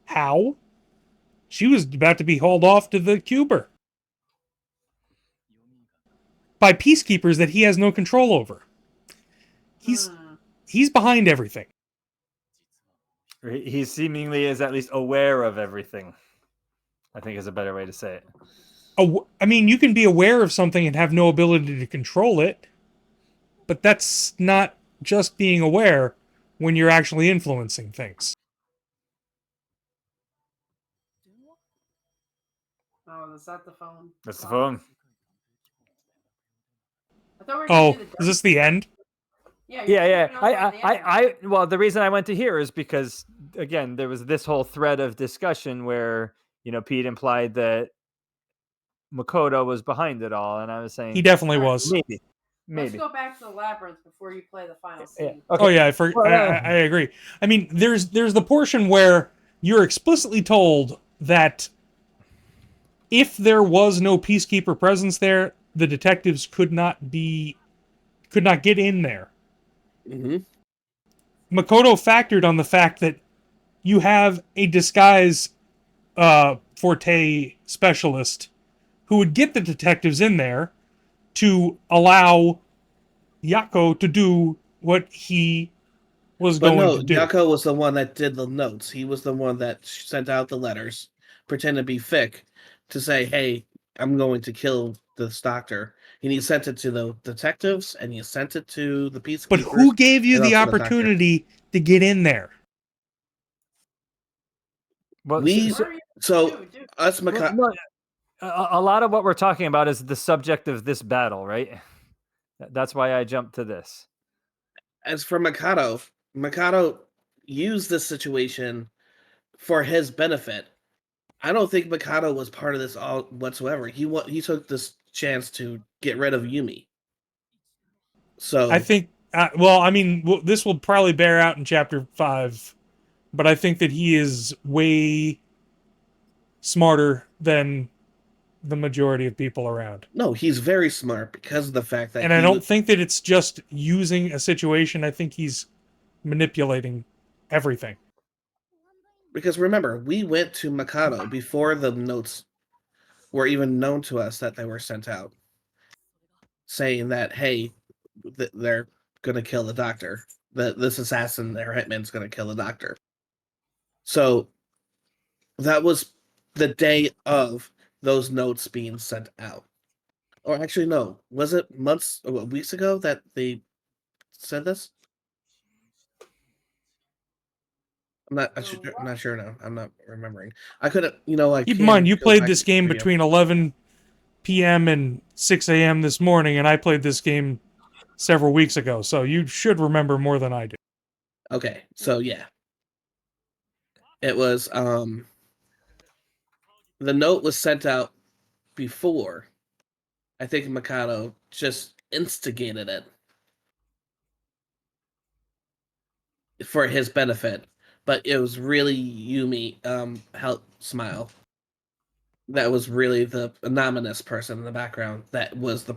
How? She was about to be hauled off to the Cuber by peacekeepers that he has no control over. He's behind everything. He seemingly is at least aware of everything, I think is a better way to say it. I mean, you can be aware of something and have no ability to control it, but that's not just being aware when you're actually influencing things. Oh, is that the phone? That's the phone. I thought we were gonna do the Is this the end? Yeah. I well, the reason I went to here is because again, there was this whole thread of discussion where Pete implied that Makoto was behind it all, and I was saying He definitely was. maybe. Let's go back to the labyrinth before you play the final scene. Yeah. Okay. Oh yeah, I agree. I mean, there's the portion where you're explicitly told that if there was no peacekeeper presence there, the detectives could not get in there. Mm-hmm. Makoto factored on the fact that you have a disguise forte specialist who would get the detectives in there to allow Yako to do what he was going to do. Yako was the one that did the notes. He was the one that sent out the letters, pretend to be Fick, to say, hey, I'm going to kill this doctor. And he sent it to the detectives, and he sent it to the peacekeepers. But who gave you the opportunity to get in there? Well, us, Makoto. A lot of what we're talking about is the subject of this battle, right? That's why I jumped to this. As for Makoto used this situation for his benefit. I don't think Makoto was part of this all whatsoever. He took this chance to get rid of Yumi. So I think, this will probably bear out in chapter 5, but I think that he is way smarter than the majority of people around. No, he's very smart because of the fact that. And I don't think that it's just using a situation. I think he's manipulating everything. Because remember, we went to Makoto before the notes were even known to us that they were sent out, saying that, hey, they're going to kill the doctor. This assassin, their hitman's going to kill the doctor. So that was the day of those notes being sent out. Or actually, no. Was it weeks ago that they said this? I'm not sure now. I'm not remembering. I couldn't, Keep in mind, you played this game between 11 p.m. and 6 a.m. this morning, and I played this game several weeks ago, so you should remember more than I do. Okay, so yeah. It was, the note was sent out before. I think Makoto just instigated it for his benefit, but it was really Yumi, help smile. That was really the anonymous person in the background that was the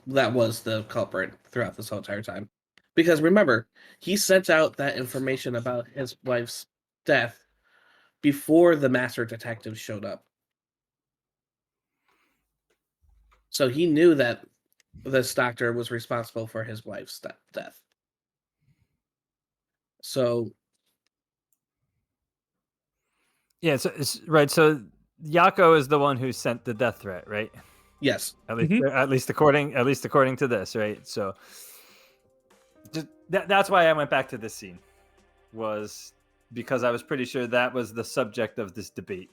that was the culprit throughout this whole entire time. Because remember, he sent out that information about his wife's death before the master detective showed up. So he knew that this doctor was responsible for his wife's death. So Yeah, so right. So Yako is the one who sent the death threat, right? yes, At least according to this, right? So that's why I went back to this scene, was because I was pretty sure that was the subject of this debate.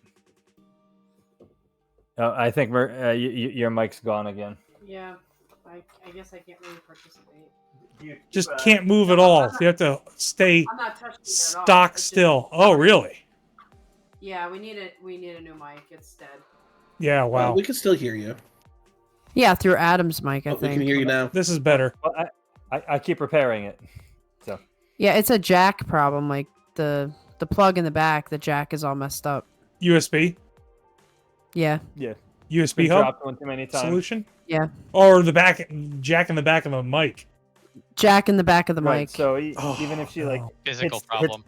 I think your mic's gone again. Yeah, I guess I can't really participate. Just can't move at all. You have to stay I'm not touching it at all. stock It's just- still. Oh, really? Yeah, we need a new mic. It's dead. Yeah, wow. we can still hear you. Yeah, through Adam's mic, I We can think. hear you now. This is better. Well, I keep repairing it. So Yeah, it's a jack problem. Like the plug in the back, the jack is all messed up. USB? yeah, USB been hub dropped one too many times. solution? Yeah. Or the back jack in the back of a mic. Jack in the back of the Right, mic. so Oh, even if she like no. Physical hits- problem.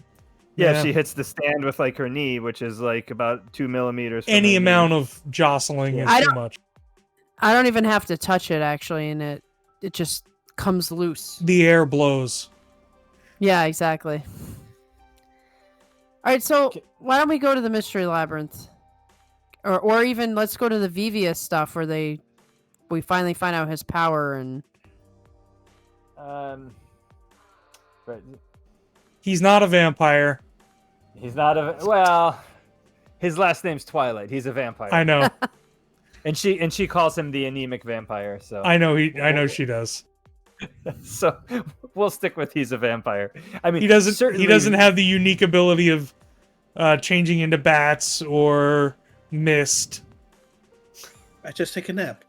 Yeah. she hits the stand with like her knee, which is like about 2 millimeters. From Any her amount knee. of jostling is I too don't- much. I don't even have to touch it actually, and it just comes loose. The air blows. Yeah, exactly. All right, so Okay. why don't we go to the mystery labyrinth, or even let's go to the Vivia stuff where we finally find out his power and Right. He's not a vampire. He's not well. His last name's Twilight. He's a vampire. I know. And she calls him the anemic vampire. So I know she does. so we'll stick with he's a vampire. I mean, He doesn't certainly- have the unique ability of changing into bats or mist. I just take a nap.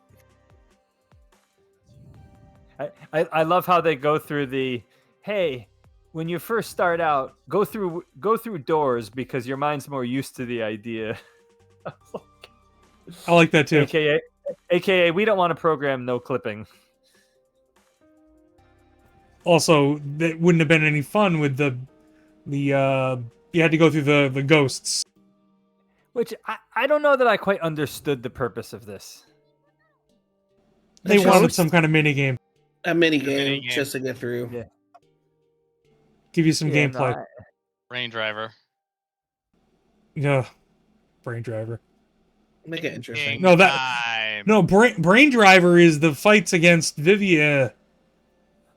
I love how they go through the hey, when you first start out, go through doors because your mind's more used to the idea. I like that too. AKA we don't want to program no clipping. Also, that wouldn't have been any fun with the you had to go through the ghosts. Which I don't know that I quite understood the purpose of this. They It's wanted just some kind of mini game. a mini game mini-game. just to get through. Yeah. Give you some Yeah, no, gameplay. Rain driver. Yeah. Brain driver. Make it interesting. No, that- Time. No, Brain Driver is the fights against Vivia.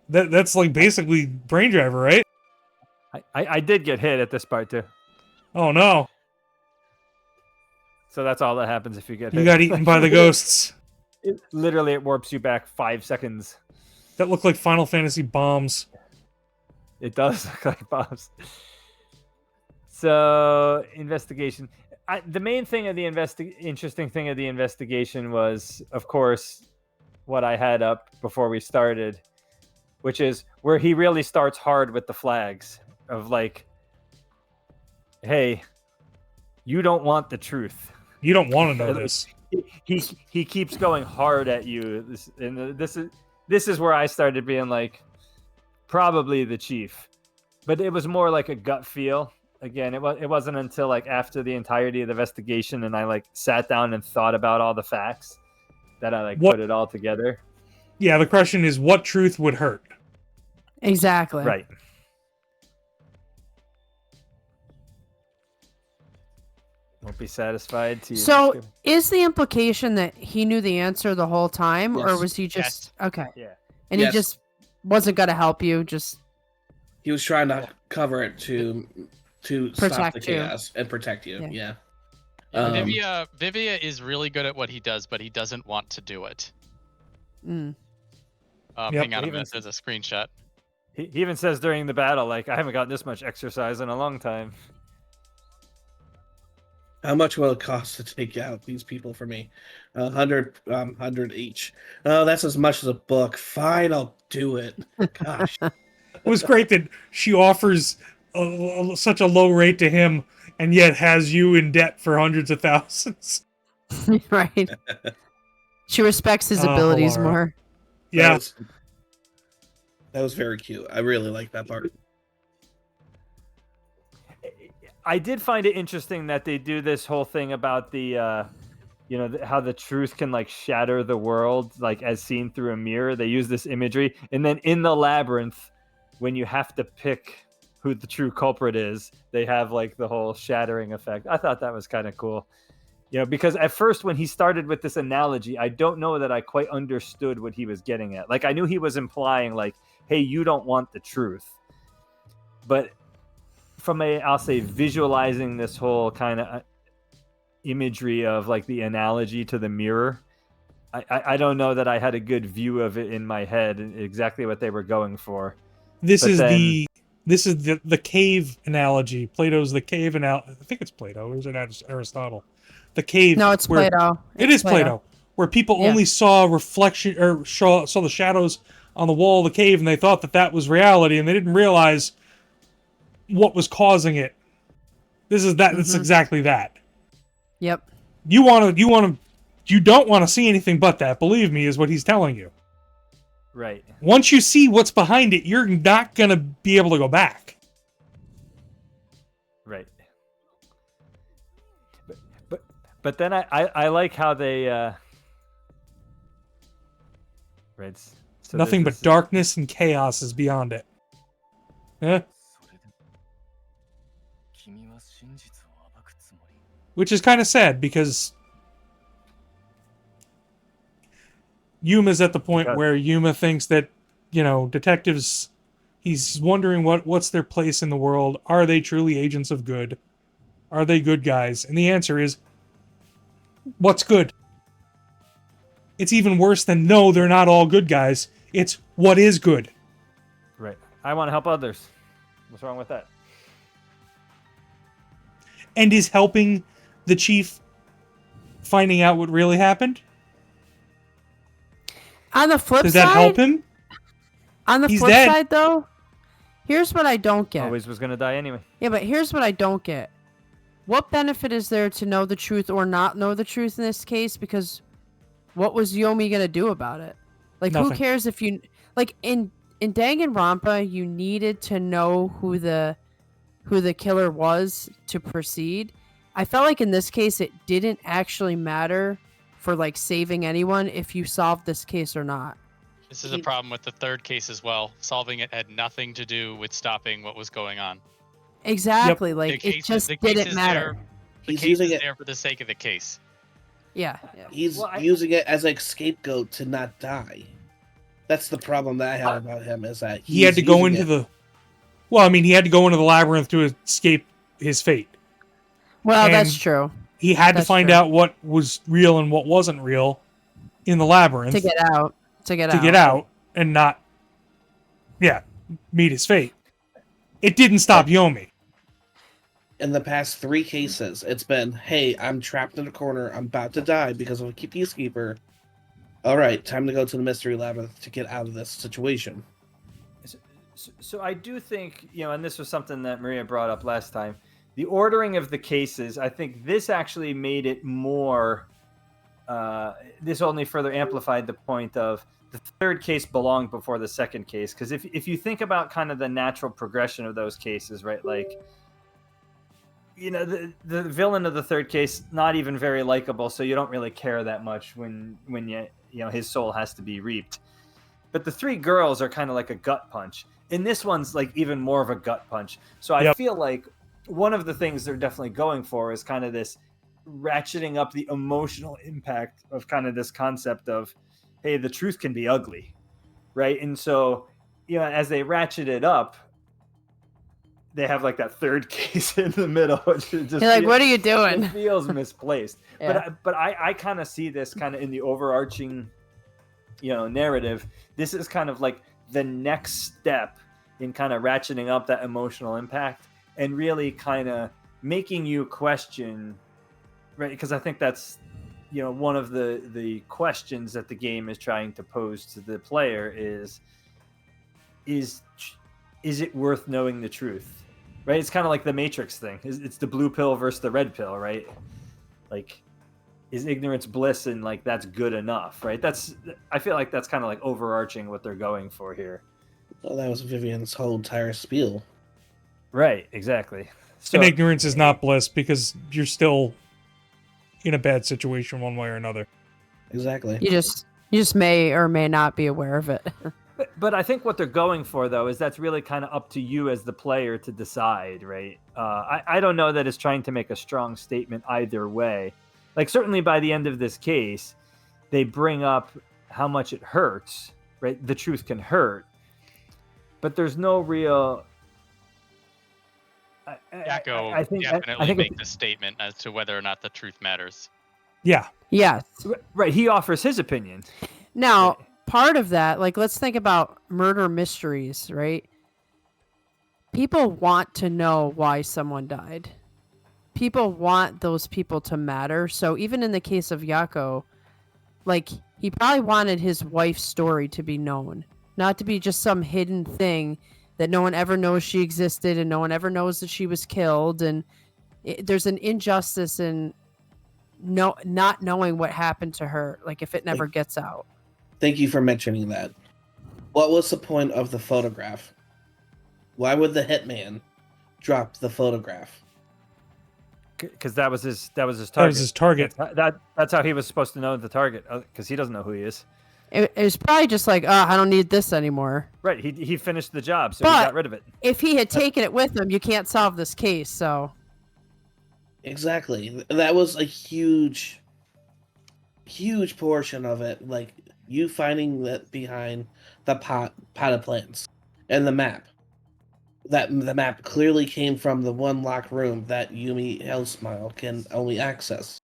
That's like basically Brain Driver, right? I did get hit at this part too. Oh no. So that's all that happens if you get hit. You got eaten by the ghosts. Literally, it warps you back 5 seconds. That look like Final Fantasy bombs. It does look like bombs. So, investigation. The main thing of the interesting thing of the investigation was, of course, what I had up before we started, which is where he really starts hard with the flags of like, hey, you don't want the truth. You don't want to know this. He keeps going hard at you. This is where I started being like, probably the chief, but it was more like a gut feel. Again, it wasn't until like after the entirety of the investigation and I like sat down and thought about all the facts that I like What- put it all together. Yeah, the question is what truth would hurt? exactly. Right. Won't be satisfied till you So is the implication that he knew the answer the whole time, or Yes. was he just okay? yeah. And Yes. he just wasn't gonna help you, just He was trying to cover it to stop Protect the you. chaos and protect you. Yeah. Yeah. Vivia is really good at what he does, but he doesn't want to do it. mm. Yep. Hang on a Even- minute. There's a screenshot. He even says during the battle, like, I haven't gotten this much exercise in a long time. How much will it cost to take out these people for me? 100 each. Oh, that's as much as a book. Fine, I'll do it. Gosh. It was great that she offers such a low rate to him and yet has you in debt for hundreds of thousands. Right. She respects his Oh, abilities Laura. more. Yeah. That was very cute. I really like that part. I did find it interesting that they do this whole thing about the, how the truth can like shatter the world, like as seen through a mirror. They use this imagery, and then in the labyrinth, when you have to pick who the true culprit is, they have like the whole shattering effect. I thought that was kind of cool. Because at first when he started with this analogy, I don't know that I quite understood what he was getting at. Like I knew he was implying like, hey, you don't want the truth. But from I'll say visualizing this whole kind of imagery of like the analogy to the mirror, I don't know that I had a good view of it in my head and exactly what they were going for. This is the cave analogy. Plato's the cave analogy. I think it's Plato, or is it Aristotle? The cave. No, it's Plato. It is Plato, where people only saw reflection or saw the shadows on the wall of the cave, and they thought that was reality, and they didn't realize what was causing it. This is that. It's exactly that. Yep. You don't want to see anything but that. Believe me, is what he's telling you. Right. Once you see what's behind it, you're not gonna be able to go back. Right. But then I like how they right. So Nothing but darkness and chaos is beyond it. Which is kind of sad because Yuma's at the point where Yuma thinks that, detectives, he's wondering what's their place in the world. Are they truly agents of good? Are they good guys? And the answer is, what's good? It's even worse than no, they're not all good guys. It's what is good. Right. I want to help others. What's wrong with that? And is helping the chief finding out what really happened? On the flip side, does that help him? On the He's flip dead. side, though, here's what I don't get. Always was gonna die anyway. Yeah, but here's what I don't get. What benefit is there to know the truth or not know the truth in this case? Because what was Yomi gonna do about it? Like, Nothing. who cares if you like in Danganronpa, you needed to know who the killer was to proceed. I felt like in this case, it didn't actually matter for like saving anyone if you solved this case or not. This is a problem with the third case as well. Solving it had nothing to do with stopping what was going on. Exactly. Yep. Like, The it just the case didn't is matter. The He's case using is it. there for the sake of the case. Yeah. He's using it as a scapegoat to not die. That's the problem that I have about him, is that He had to go into the... Well, I mean, he had to go into the labyrinth to escape his fate. Well, And that's true. He had to That's find true. out what was real and what wasn't real in the labyrinth. To get out. To get out. And not... meet his fate. It didn't stop Yomi. In the past 3 cases, it's been, hey, I'm trapped in a corner, I'm about to die because of a peacekeeper. Alright, time to go to the mystery labyrinth to get out of this situation. So I do think, and this was something that Maria brought up last time, the ordering of the cases, I think this actually made it more, this only further amplified the point of the third case belonged before the second case. Because if you think about kind of the natural progression of those cases, right, like, the villain of the third case, not even very likable, so you don't really care that much when his soul has to be reaped. But the 3 girls are kind of like a gut punch. And this one's like even more of a gut punch. So I feel like one of the things they're definitely going for is kind of this ratcheting up the emotional impact of kind of this concept of, hey, the truth can be ugly, right? And so, as they ratchet it up, they have like that third case in the middle. Which just You're like, what are you doing? It feels misplaced. Yeah. But I kind of see this kind of in the overarching, narrative. This is kind of like the next step in kind of ratcheting up that emotional impact and really kind of making you question, right? Because I think that's, one of the questions that the game is trying to pose to the player is it worth knowing the truth, right? It's kind of like the Matrix thing. It's the blue pill versus the red pill, right? Like, is ignorance bliss and like that's good enough, right? I feel like that's kind of like overarching what they're going for here. Well, that was Vivian's whole entire spiel. Right, exactly. So And ignorance is not bliss because you're still in a bad situation one way or another. Exactly. You just may or may not be aware of it. But I think what they're going for, though, is that's really kind of up to you as the player to decide, right? I don't know that it's trying to make a strong statement either way. Like, certainly by the end of this case, they bring up how much it hurts, right? The truth can hurt. But there's no real... Yakko I think definitely make the statement as to whether or not the truth matters. Yeah. Yes. Right, he offers his opinion. Now, part of that, like, let's think about murder mysteries, right? People want to know why someone died. People want those people to matter. So even in the case of Yakko, like, he probably wanted his wife's story to be known, not to be just some hidden thing that no one ever knows she existed and no one ever knows that she was killed. And there's an injustice in not knowing what happened to her, like if it never gets out. Thank you for mentioning that. What was the point of the photograph? Why would the hitman drop the photograph? Because that was his target. That was his target. That's how he was supposed to know the target, because he doesn't know who he is. It was probably just like, oh, I don't need this anymore. Right, he finished the job, so he But got rid of it. if he had taken it with him, you can't solve this case. So Exactly. That was a huge portion of it. Like, you finding that behind the pot of plants and the map. That the map clearly came from the one locked room that Yumi Hellsmile can only access.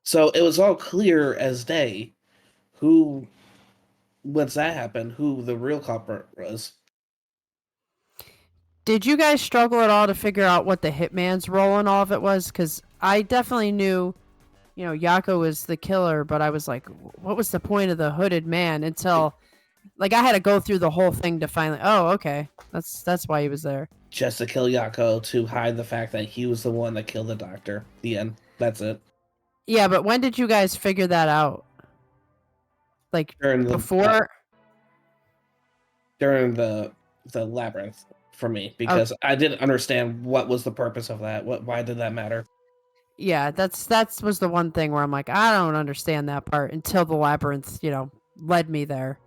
So it was all clear as day who, once that happened, who the real culprit was. did you guys struggle at all to figure out what the hitman's role in all of it was? Because I definitely knew, Yakko was the killer, but I was like, what was the point of the hooded man until, like, I had to go through the whole thing to finally, oh, okay, that's why he was there. Just to kill Yakko, to hide the fact that he was the one that killed the doctor. The end. That's it. Yeah, but when did you guys figure that out? Like, before? During the labyrinth. For me, because I didn't understand what was the purpose of that. Why did that matter? Yeah, that was the one thing where I'm like, I don't understand that part until the labyrinth, led me there.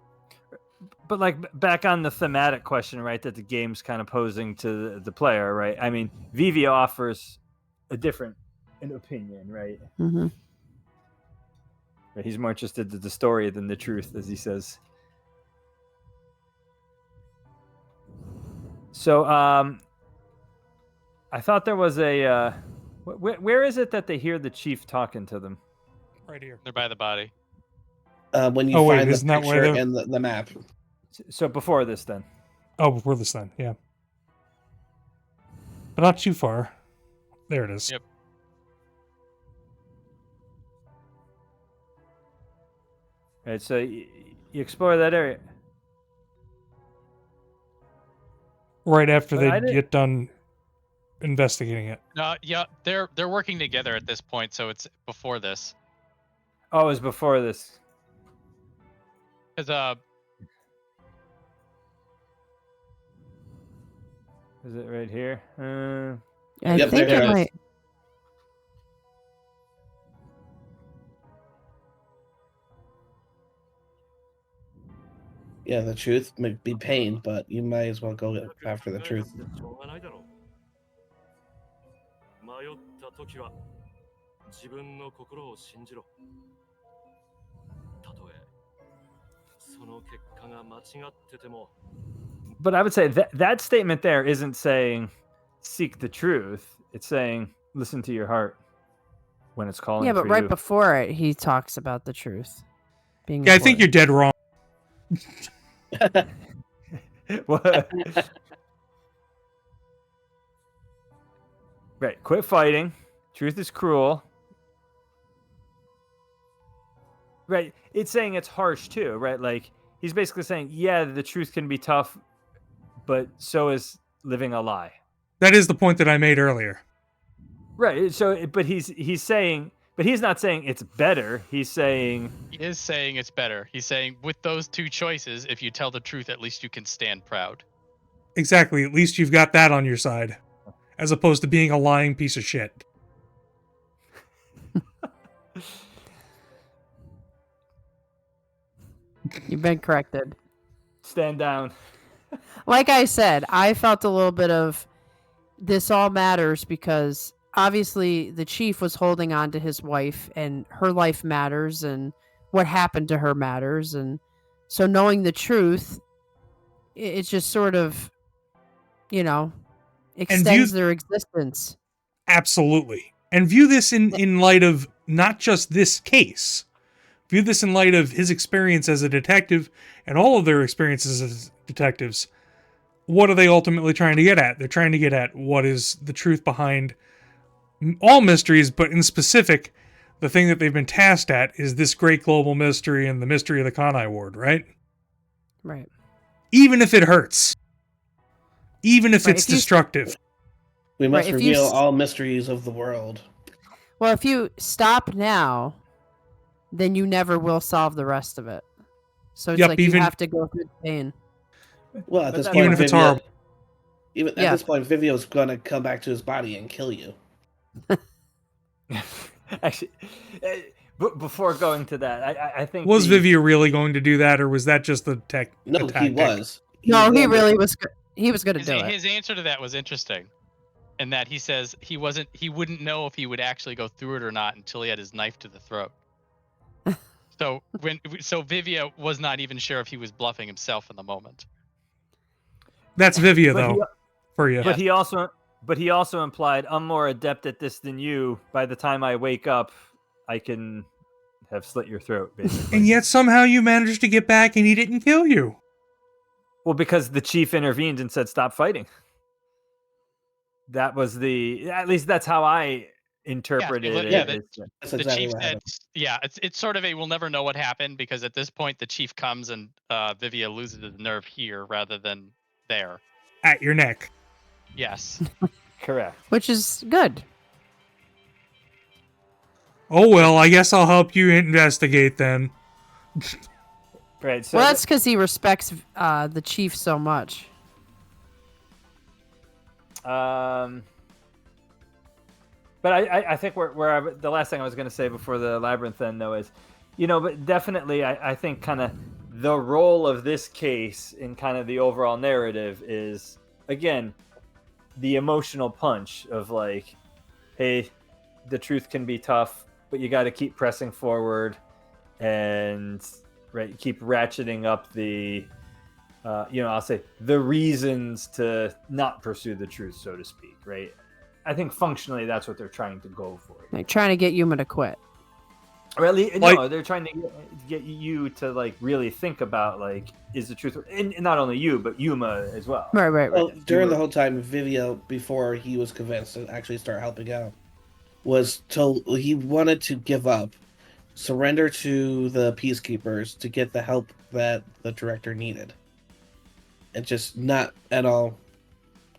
But like back on the thematic question, right, that the game's kind of posing to the player, right? I mean, Vivi offers an opinion, right? Mm-hmm. He's more interested in the story than the truth, as he says. So, I thought there was a. Where is it that they hear the chief talking to them? Right here. They're by the body. When you find the picture and the map. So before this, then. Oh, before this, then, yeah. But not too far. There it is. Yep. Right. So you explore that area. Right after they get done investigating it. Yeah, they're working together at this point, so it's before this. Oh, it was before this. Because is it right here? I think it might. Yeah, the truth may be pain, but you might as well go after the truth. But I would say that statement there isn't saying seek the truth. It's saying listen to your heart when it's calling. Yeah, but for right you. before it, he talks about the truth being. Yeah, I think you're dead wrong. What? Right, quit fighting. Truth is cruel. Right, it's saying it's harsh too, right? Like he's basically saying, yeah, the truth can be tough, but so is living a lie. That is the point that I made earlier. Right. So, but he's saying But he's not saying it's better. He's saying He is saying it's better. He's saying with those two choices, if you tell the truth, at least you can stand proud. Exactly. At least you've got that on your side, as opposed to being a lying piece of shit. You've been corrected. stand down. Like I said, I felt a little bit of this all matters because obviously the chief was holding on to his wife and her life matters and what happened to her matters. And so knowing the truth, it's just sort of, extends their existence. Absolutely. And view this in light of not just this case. View this in light of his experience as a detective and all of their experiences as detectives. What are they ultimately trying to get at? They're trying to get at what is the truth behind all mysteries, but in specific, the thing that they've been tasked at is this great global mystery and the mystery of the Conai Ward, right? Right. Even if it hurts. Even if Right, it's if you- destructive. We must Right, if you reveal s- all mysteries of the world. Well, if you stop now, then you never will solve the rest of it. So it's Yep, like you even- have to go through the pain. Well, at But this that- point, Even if it's Vivio- horrible. Even Yeah. at this point, Vivio's gonna come back to his body and kill you. Actually, before going to that, I think Was the- Vivia really going to do that, or was that just a tactic? No, he was. No, he going to- really was. He was going to His, do it. his answer to that was interesting, in that he says he wouldn't know if he would actually go through it or not until he had his knife to the throat. So Vivia was not even sure if he was bluffing himself in the moment. That's Vivia, But though, he- for you. But he also implied, I'm more adept at this than you. By the time I wake up, I can have slit your throat, basically. And yet somehow you managed to get back and he didn't kill you. Well, because the chief intervened and said, stop fighting. That was at least that's how I interpreted it. yeah, It's- That's The exactly chief what said, happened. yeah, it's sort of a we'll never know what happened, because at this point the chief comes and Vivia loses the nerve here rather than there. At your neck. Yes. correct. Which is good. Oh, well, I guess I'll help you investigate then. Right. So Well, that's because he respects the chief so much. But I think the last thing I was going to say before the labyrinth then, though, is, but definitely I think kind of the role of this case in kind of the overall narrative is, again, the emotional punch of like, hey, the truth can be tough, but you got to keep pressing forward and keep ratcheting up the I'll say the reasons to not pursue the truth, so to speak, right? I think functionally that's what they're trying to go for. Like trying to get Yuma to quit. Or at least, Like- no, they're trying to get you to like really think about like, is the truth, and not only you, but Yuma as well. Right. Well, during the whole time, Vivio, before he was convinced to actually start helping out, was told he wanted to give up, surrender to the peacekeepers to get the help that the director needed, and just not at all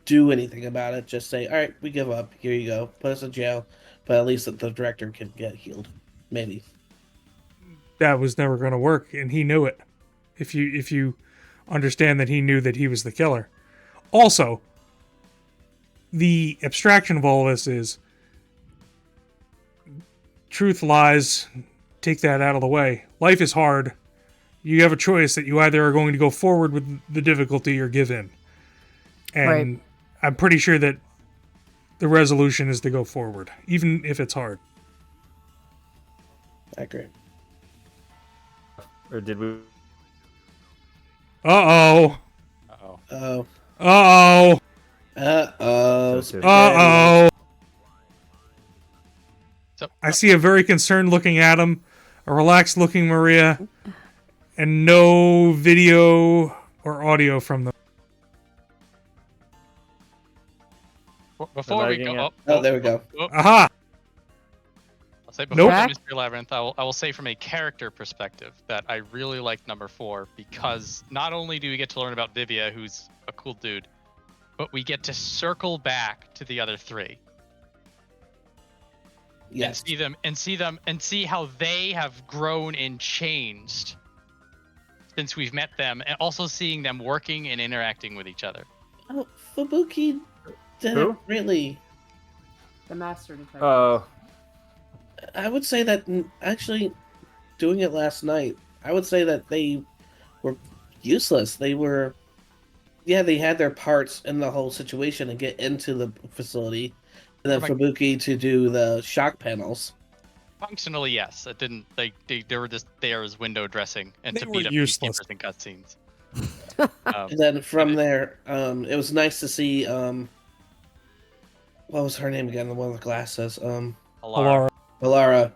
do anything about it. Just say, all right, we give up. Here you go. Put us in jail. But at least the director can get healed. Maybe. That was never going to work, and he knew it. If you understand that he knew that he was the killer. Also, the abstraction of all this is truth, lies, take that out of the way. Life is hard. You have a choice that you either are going to go forward with the difficulty or give in. And Right. I'm pretty sure that the resolution is to go forward, even if it's hard. I agree. Or did we? Uh-oh. Uh-oh. Oh. Uh-oh. Uh-oh. So- Uh-oh. So I see a very concerned looking Adam, a relaxed looking Maria, and no video or audio from them. before we lagging go, it. Oh, there we go. Aha! I'll say before Nope. the Mystery Labyrinth, I will say from a character perspective that I really like number 4, because not only do we get to learn about Vivia, who's a cool dude, but we get to circle back to the other 3. Yes. and see how they have grown and changed since we've met them, and also seeing them working and interacting with each other. Oh, Fubuki didn't Who? really. The master detective. Oh, I would say that actually doing it last night, I would say that they were useless. They were, yeah, they had their parts in the whole situation and get into the facility, and then Fubuki to do the shock panels. Functionally, yes. It didn't. They were just there as window dressing and They to were beat up useless. peacekeepers in cutscenes. And then from there, it was nice to see what was her name again? The one with the glasses. Alara. Alara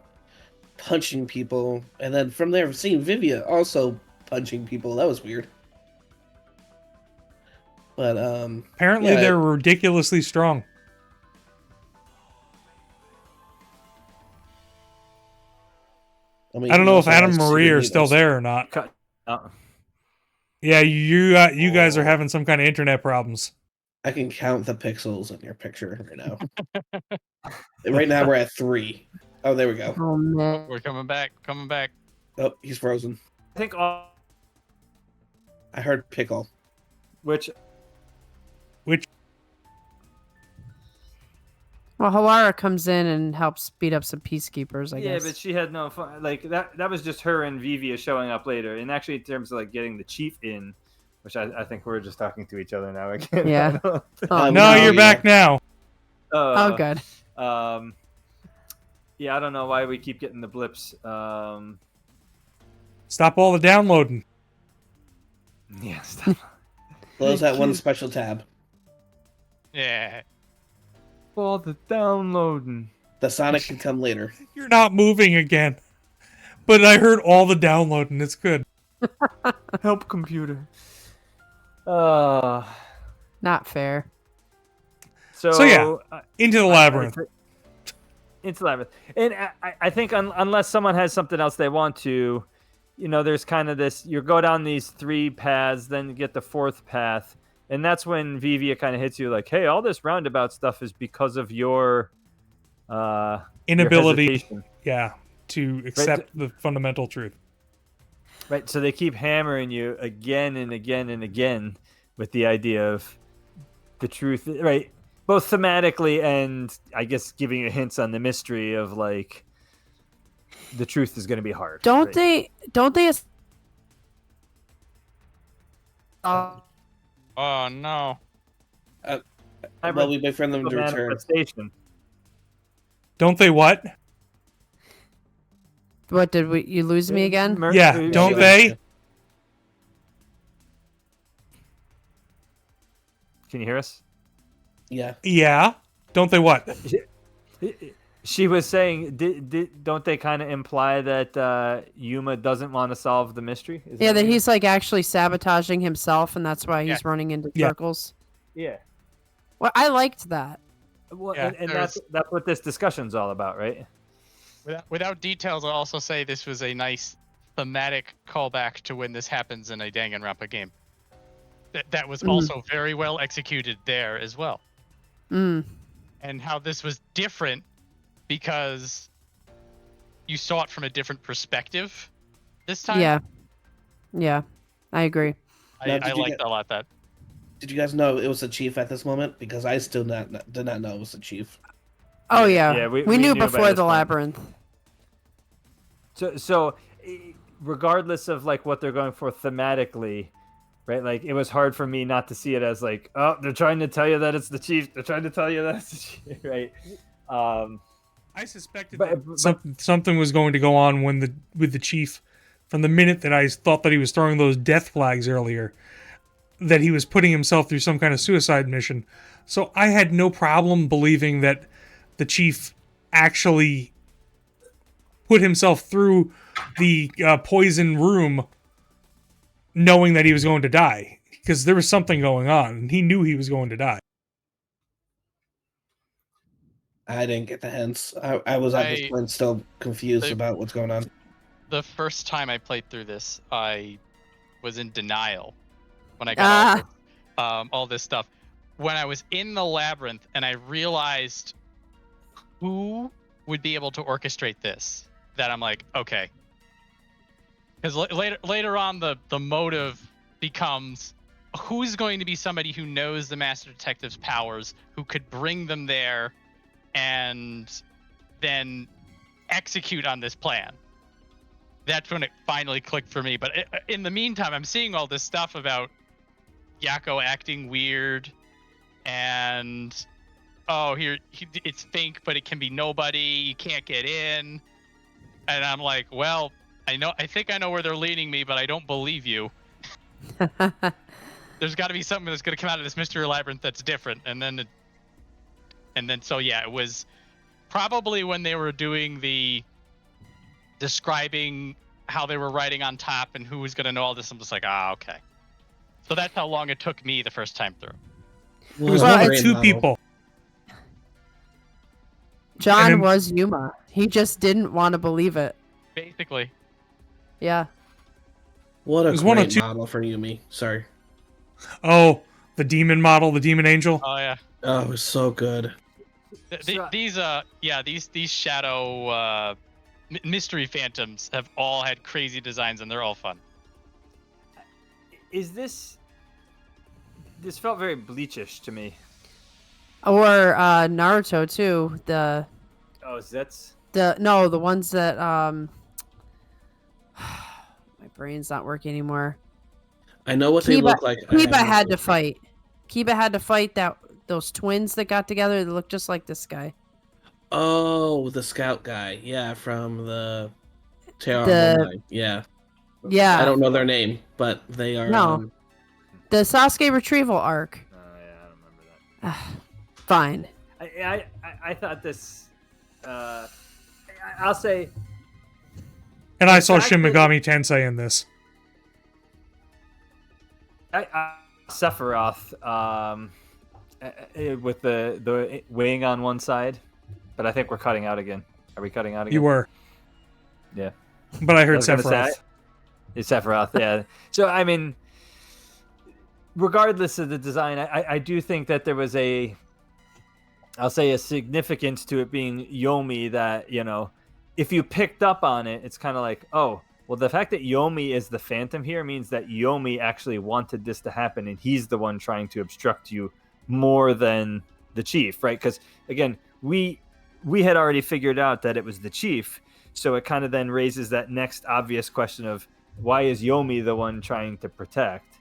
punching people, and then from there, seeing Vivia also punching people. That was weird. But Apparently, yeah, they're ridiculously strong. mean, I don't he know if also Adam has and Marie super are still needles. there or not. cut. Oh. Yeah, you guys are having some kind of internet problems. I can count the pixels in your picture right now. Right now we're at 3. Oh, there we go. Oh man. We're coming back. Coming back. Oh, he's frozen. I think all I heard pickle. which Well, Halara comes in and helps beat up some peacekeepers, I guess. but she had no fun. Like that was just her and Vivia showing up later. And actually, in terms of like getting the chief in, which I think we're just talking to each other now again. Yeah. I don't- Oh, No, you're yeah. back now. Oh, good. Yeah, I don't know why we keep getting the blips. Stop all the downloading. Yeah, stop. Close that one special tab. Yeah. all the downloading. The Sonic can come later. You're not moving again. But I heard all the downloading. It's good. Help computer. Not fair. So yeah, into the labyrinth. Into the labyrinth. And I think unless someone has something else they want to, there's kind of this, you go down these 3 paths, then you get the 4th path. And that's when Vivia kind of hits you like, hey, all this roundabout stuff is because of your Inability, your hesitation. yeah, to accept the fundamental truth. Right, so they keep hammering you again and again and again with the idea of the truth, right? Both thematically and I guess giving you hints on the mystery of like the truth is going to be hard. Don't right? they Oh no. Well, we wait for them to return. Manifestation. Don't they what? What did you lose me again? Yeah, don't they? Can you hear us? Yeah. Yeah. Don't they what? She was saying, don't they kind of imply that Yuma doesn't want to solve the mystery? Is Yeah, that what he's like actually sabotaging himself, and that's why he's running into Yeah. circles. Yeah. Well, I liked that. Well, Yeah, and that's what this discussion's all about, right? Without details, I'll also say this was a nice thematic callback to when this happens in a Danganronpa game. That was also very well executed there as well. Mm. And how this was different because you saw it from a different perspective this time. Yeah, I agree. I liked a lot that. Did you guys know it was the chief at this moment? Because I still did not know it was the chief. Oh yeah, Yeah, we we knew knew by before this the point. labyrinth. So regardless of like what they're going for thematically, right? Like it was hard for me not to see it as like, oh, they're trying to tell you that it's the chief. They're trying to tell you that it's the chief, right? I suspected But- something was going to go on with the chief from the minute that I thought that he was throwing those death flags earlier, that he was putting himself through some kind of suicide mission. So I had no problem believing that the chief actually put himself through the poison room knowing that he was going to die, because there was something going on and he knew he was going to die. I didn't get the hints. I was at this point still confused about what's going on. The first time I played through this, I was in denial when I got all this stuff. When I was in the labyrinth and I realized who would be able to orchestrate this. That I'm like, okay. Because later on, the motive becomes who's going to be somebody who knows the Master Detective's powers, who could bring them there, and then execute on this plan. That's when it finally clicked for me. But in the meantime, I'm seeing all this stuff about Yakko acting weird, and it's Fink, but it can be nobody. You can't get in. And I'm like, well, I think I know where they're leading me, but I don't believe you. There's got to be something that's going to come out of this mystery labyrinth that's different. And then so yeah, it was probably when they were doing the describing how they were writing on top and who was going to know all this. I'm just like, okay. So that's how long it took me the first time through. It was one of two people. John was Yuma. He just didn't want to believe it. Basically. Yeah. What a one of great two- model for Yumi. Sorry. Oh, the demon model, the demon angel. Oh yeah. Oh, it was so good. These shadow mystery phantoms have all had crazy designs and they're all fun. Is this felt very Bleachish to me. Or Naruto too. The ones that my brain's not working anymore. I know what they look like. Kiba had to fight. Kiba had to fight those twins that got together. They look just like this guy. Oh, the scout guy. Yeah, from the Terra. Yeah. Yeah. I don't know their name, but they are. No. The Sasuke retrieval arc. Oh yeah, I don't remember that. Fine. I thought this. I'll say. And I saw Shin Megami Tensei in this. Sephiroth, with the wing on one side, but I think we're cutting out again. Are we cutting out again? You were. Yeah. But I heard Sephiroth. It's Sephiroth, yeah. So, I mean, regardless of the design, I do think that there was I'll say a significance to it being Yomi that, if you picked up on it, it's kind of like, oh, well, the fact that Yomi is the Phantom here means that Yomi actually wanted this to happen, and he's the one trying to obstruct you more than the Chief, right? Because, again, we had already figured out that it was the Chief, so it kind of then raises that next obvious question of why is Yomi the one trying to protect,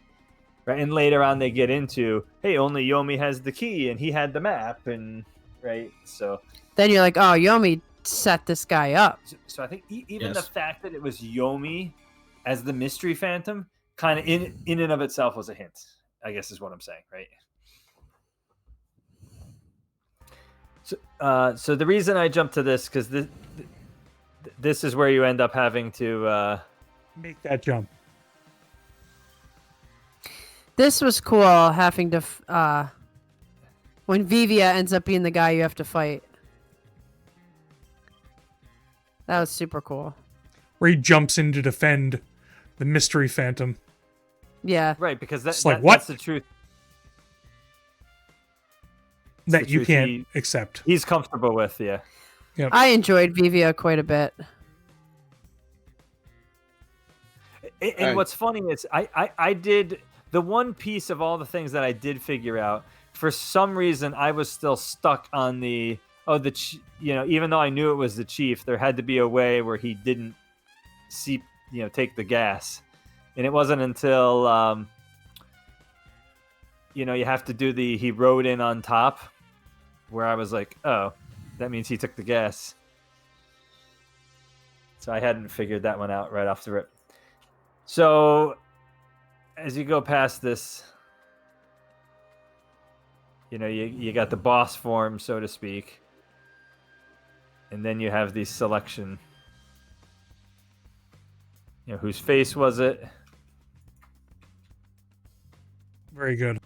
right? And later on they get into, hey, only Yomi has the key, and he had the map, and right? So then you're like, oh, Yomi set this guy up. So I think even the fact that it was Yomi as the mystery phantom kind of in and of itself was a hint, I guess is what I'm saying, right? So the reason I jumped to this, because this is where you end up having to make that jump. This was cool, having to when Vivia ends up being the guy you have to fight. That was super cool. Where he jumps in to defend the mystery phantom. Yeah. Right, because that's the truth. That you can't accept. He's comfortable with, yeah. Yep. I enjoyed Vivia quite a bit. And what's funny is I did the one piece of all the things that I did figure out. For some reason, I was still stuck on even though I knew it was the Chief, there had to be a way where he didn't take the gas. And it wasn't until you have to do he rode in on top, where I was like, oh, that means he took the gas. So I hadn't figured that one out right off the rip. So as you go past this, you got the boss form, so to speak. And then you have the selection. Whose face was it? Very good.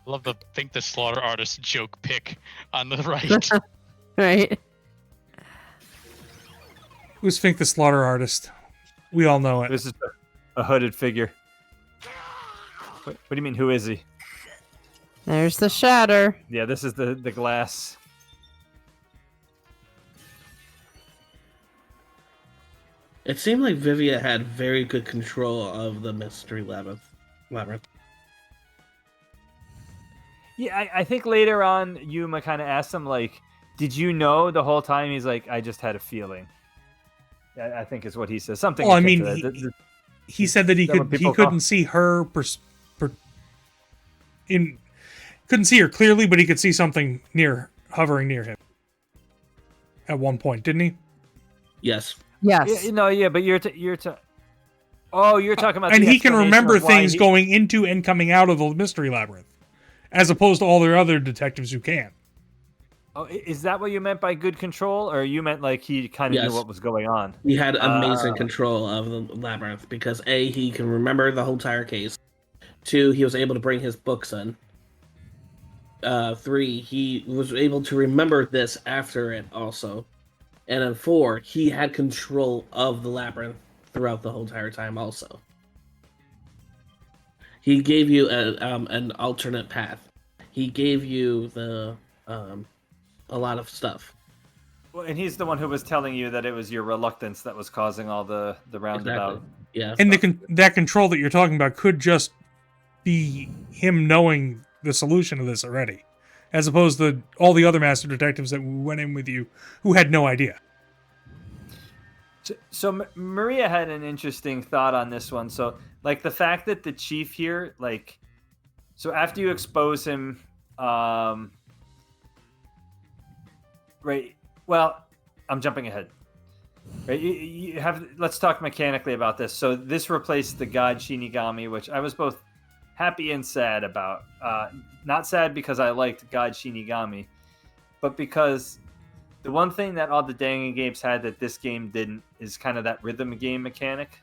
Love the Think the Slaughter Artist joke pick on the right. Right. Who's Fink the Slaughter Artist? We all know it. This is a hooded figure. What do you mean, who is he? There's the shatter. Yeah, this is the glass. It seemed like Vivia had very good control of the mystery labyrinth. Yeah, I think later on Yuma kind of asked him like, "Did you know the whole time?" He's like, "I just had a feeling." I think is what he says. Something. Well, I akin mean, to that. he said that he Is that what could he people call- couldn't see her couldn't see her clearly, but he could see something hovering near him at one point, didn't he? Yes. Yes. Yeah, but you're oh, you're talking about. And the he can explanation remember of why things going into and coming out of the mystery labyrinth, as opposed to all the other detectives who can't. Oh, is that what you meant by good control, or you meant like he kind of Yes. knew what was going on? He had amazing control of the labyrinth because A, he can remember the whole entire case. 2, he was able to bring his books in. 3, he was able to remember this after it also. And then 4, he had control of the labyrinth throughout the whole entire time also. He gave you an alternate path. He gave you a lot of stuff. Well, and he's the one who was telling you that it was your reluctance that was causing all the roundabout. Exactly. Yeah. And that control that you're talking about could just be him knowing the solution to this already, as opposed to all the other master detectives that went in with you who had no idea. So Maria had an interesting thought on this one. So, like the fact that the chief here, like, so after you expose him, right? Well, I'm jumping ahead. Right? You have. Let's talk mechanically about this. So this replaced the God Shinigami, which I was both happy and sad about. Not sad because I liked God Shinigami, but because the one thing that all the Dangan games had that this game didn't is kind of that rhythm game mechanic.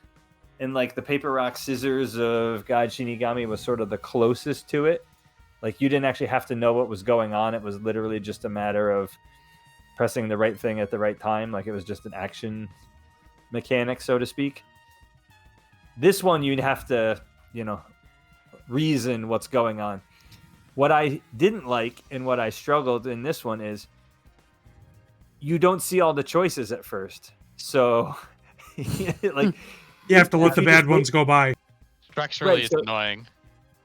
And like the paper, rock, scissors of God Shinigami was sort of the closest to it. Like you didn't actually have to know what was going on. It was literally just a matter of pressing the right thing at the right time. Like it was just an action mechanic, so to speak. This one, you'd have to, reason what's going on. What I didn't like and what I struggled in this one is you don't see all the choices at first. So, like, you have to let the bad ones go by. Structurally, it's annoying.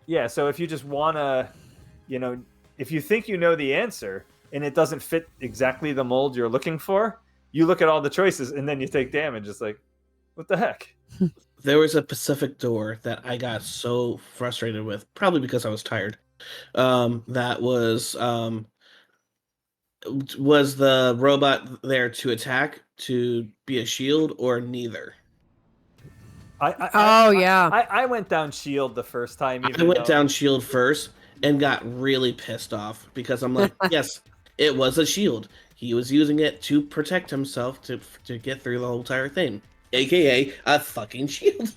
Yeah, so if you just want to, if you think you know the answer and it doesn't fit exactly the mold you're looking for, you look at all the choices and then you take damage. It's like, what the heck? There was a Pacific door that I got so frustrated with, probably because I was tired. That was the robot there to attack, to be a shield, or neither? I went down shield the first time. I went down shield first and got really pissed off because I'm like, yes, it was a shield. He was using it to protect himself to get through the whole entire thing, aka a fucking shield.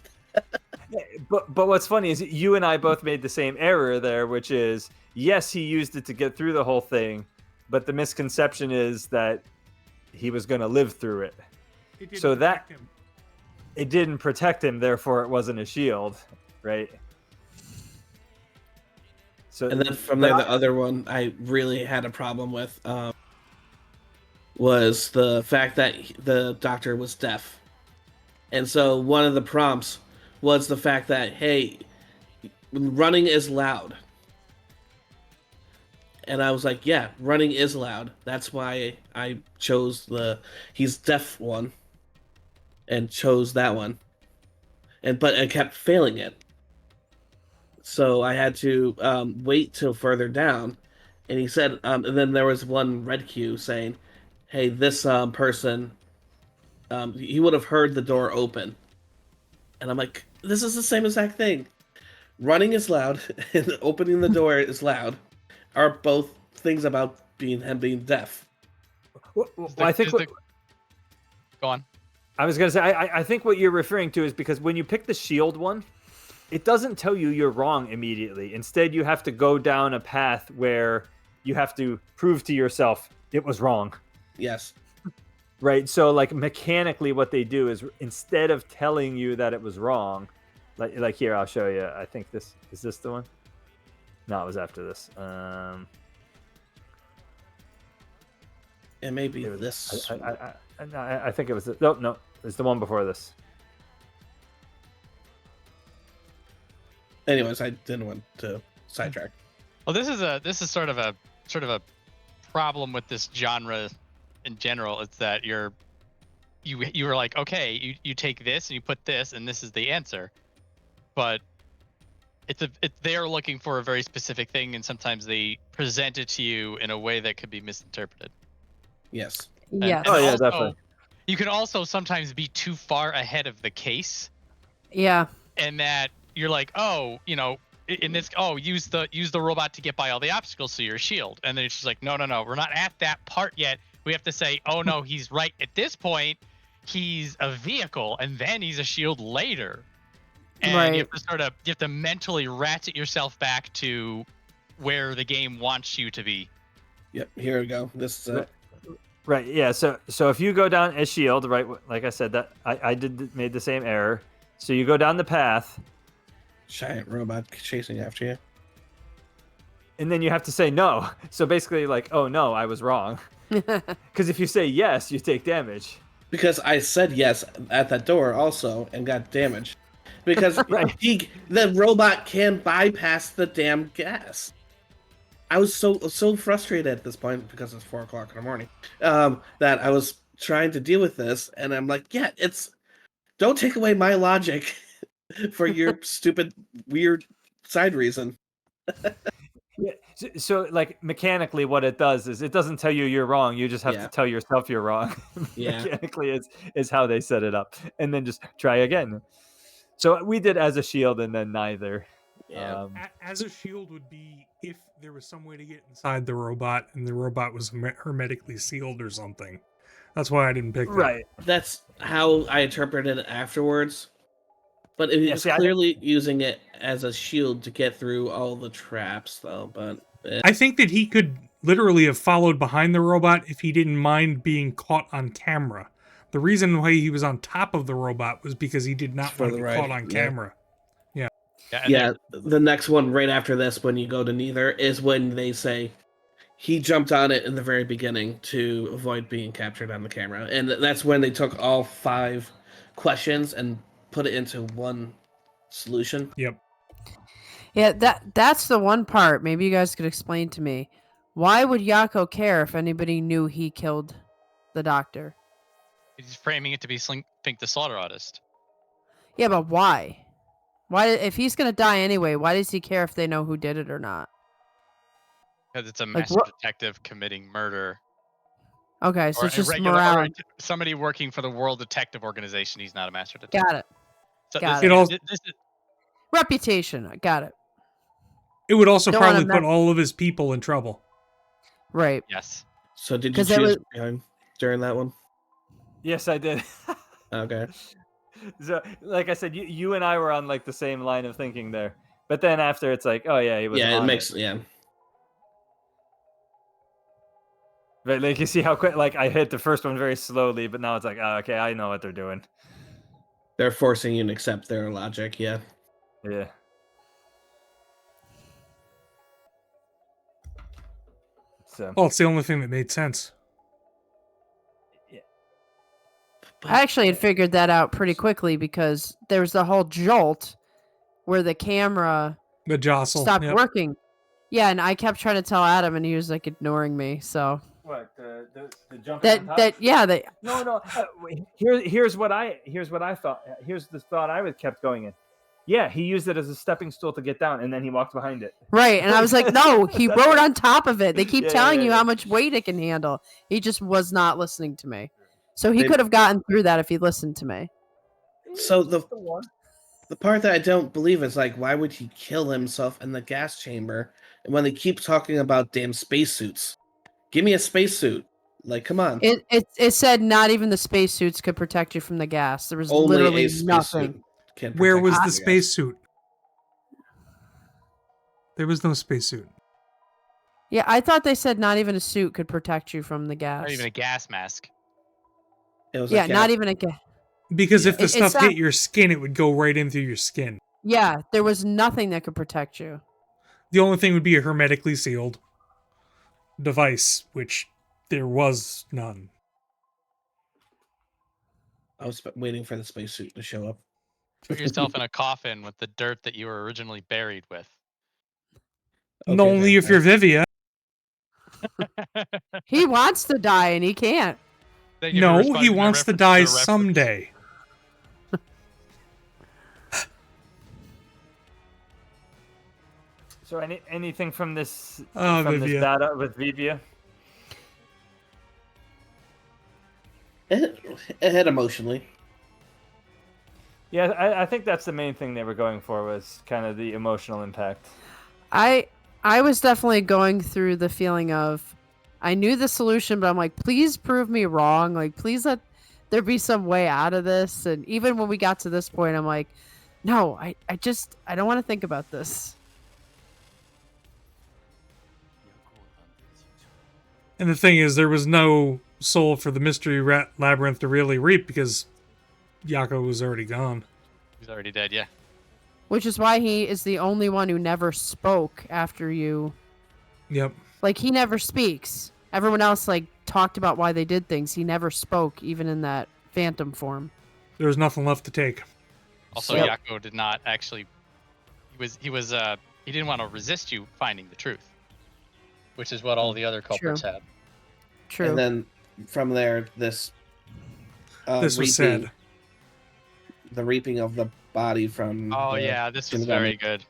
But what's funny is you and I both made the same error there, which is yes, he used it to get through the whole thing, but the misconception is that he was going to live through it. So that it didn't protect him, therefore it wasn't a shield, right? So and then from there, the other one I really had a problem with was the fact that the doctor was deaf. And so one of the prompts was the fact that, hey, running is loud. And I was like, yeah, running is loud. That's why I chose he's deaf one and chose that one. But I kept failing it. So I had to wait till further down. And he said, and then there was one red cue saying, hey, this person, he would have heard the door open. And I'm like, this is the same exact thing. Running is loud and opening the door is loud are both things about him being deaf. Well, I think Go on. I was going to say, I think what you're referring to is because when you pick the shield one, it doesn't tell you you're wrong immediately. Instead, you have to go down a path where you have to prove to yourself it was wrong. Yes. Right. So like mechanically what they do is instead of telling you that it was wrong, like here, I'll show you. I think is this the one? No, it was after this. It may be this. I think it was. No. It's the one before this. Anyways, I didn't want to sidetrack. Well, this is sort of a problem with this genre in general. It's that you were like, okay, you take this and you put this and this is the answer, but they're looking for a very specific thing, and sometimes they present it to you in a way that could be misinterpreted. Yes. Yes. Oh, yeah, also, definitely. You can also sometimes be too far ahead of the case, Yeah. and that you're like, oh, in this, use the robot to get by all the obstacles so you're a shield, and then it's just like, no, we're not at that part yet. We have to say, oh no, he's right at this point. He's a vehicle, and then he's a shield later. And you have to mentally ratchet yourself back to where the game wants you to be. Yep. Here we go. This is Right. Yeah. So if you go down as shield, right, like I said, that I made the same error. So you go down the path, giant robot chasing after you. and then you have to say no. So basically, like, oh no, I was wrong. Because if you say yes, you take damage. Because I said yes at that door also and got damaged. Because Right. the robot can bypass the damn gas. I was so frustrated at this point because it's 4 o'clock in the morning that I was trying to deal with this, and I'm like, yeah, don't take away my logic for your stupid, weird side reason. Yeah. So like mechanically, what it does is it doesn't tell you you're wrong. You just have to tell yourself you're wrong. Yeah. Mechanically, is how they set it up, and then just try again. So we did as a shield, and then neither. Yeah. As a shield would be if there was some way to get inside the robot and the robot was hermetically sealed or something. That's why I didn't pick that. Right. That's how I interpreted it afterwards. But it was clearly using it as a shield to get through all the traps, though. But I think that he could literally have followed behind the robot if he didn't mind being caught on camera. The reason why he was on top of the robot was because he did not want to be caught on camera. Yeah, the next one right after this, when you go to neither, is when they say he jumped on it in the very beginning to avoid being captured on the camera. And that's when they took all 5 questions and put it into one solution. Yep. Yeah, that's the one part. Maybe you guys could explain to me. Why would Yako care if anybody knew he killed the doctor? He's framing it to be Fink the Slaughter Artist. Yeah, but why? Why, if he's gonna die anyway, why does he care if they know who did it or not? Because it's a master detective committing murder. Okay, so Or it's just regular, morale. or somebody working for the World Detective Organization. He's not a master detective. Got it. So Got this, it. this is, Reputation. I got it. It would also Don't probably wanna put all of his people in trouble. Right. yes. So did you 'Cause it choose was- behind during that one? Yes, I did. Okay. So, like I said, you and I were on like the same line of thinking there. But then after, it's like, oh yeah, he was. Yeah, it on makes yeah. But like you see how quick, like I hit the first one very slowly, but now it's like, oh, okay, I know what they're doing. They're forcing you to accept their logic. Yeah. Yeah. So. Well, it's the only thing that made sense. I actually had figured that out pretty quickly because there was the whole jolt where the camera The jostle. stopped Yep. working. Yeah, and I kept trying to tell Adam, and he was like ignoring me. So What the jumping on top? No. Here's what I thought. Here's the thought I kept going in. Yeah, he used it as a stepping stool to get down, and then he walked behind it. Right, and I was like, no, he rode on top of it. They keep Yeah, telling yeah, you yeah. how much weight it can handle. He just was not listening to me. So he They- could have gotten through that if he listened to me. So the part that I don't believe is like, why would he kill himself in the gas chamber? And when they keep talking about damn spacesuits, give me a spacesuit. Like, come on. It said not even the spacesuits could protect you from the gas. There was Only literally a spacesuit nothing. can Where protect was you the from gas. spacesuit? There was no spacesuit. Yeah, I thought they said not even a suit could protect you from the gas. Not even a gas mask. It was Yeah, a not gas. even a gas. Because if the It's stuff not- hit your skin, it would go right in through your skin. Yeah, there was nothing that could protect you. The only thing would be a hermetically sealed device, which there was none. I was waiting for the spacesuit to show up. Put yourself in a coffin with the dirt that you were originally buried with. Okay, Only if you're Vivia. He wants to die and he can't. Thank you for No, responding he to my wants to reference die a reference. someday. So anything from this Oh, from this Vivia. data with Vivia? It hit emotionally. Yeah, I think that's the main thing they were going for, was kind of the emotional impact. I was definitely going through the feeling of I knew the solution, but I'm like, please prove me wrong. Like, please let there be some way out of this. And even when we got to this point, I'm like, no, I don't want to think about this. And the thing is, there was no soul for the mystery rat labyrinth to really reap because Yako was already gone. He's already dead, yeah. Which is why he is the only one who never spoke after you. Yep. Like, he never speaks. Everyone else, like, talked about why they did things. He never spoke, even in that phantom form. There was nothing left to take. Also, So- Yako did not actually. He didn't want to resist you finding the truth, which is what all the other culprits had. True. And then from there, this This was reaping- sad. The reaping of the body from. Oh the yeah, this was Shinigami. very good.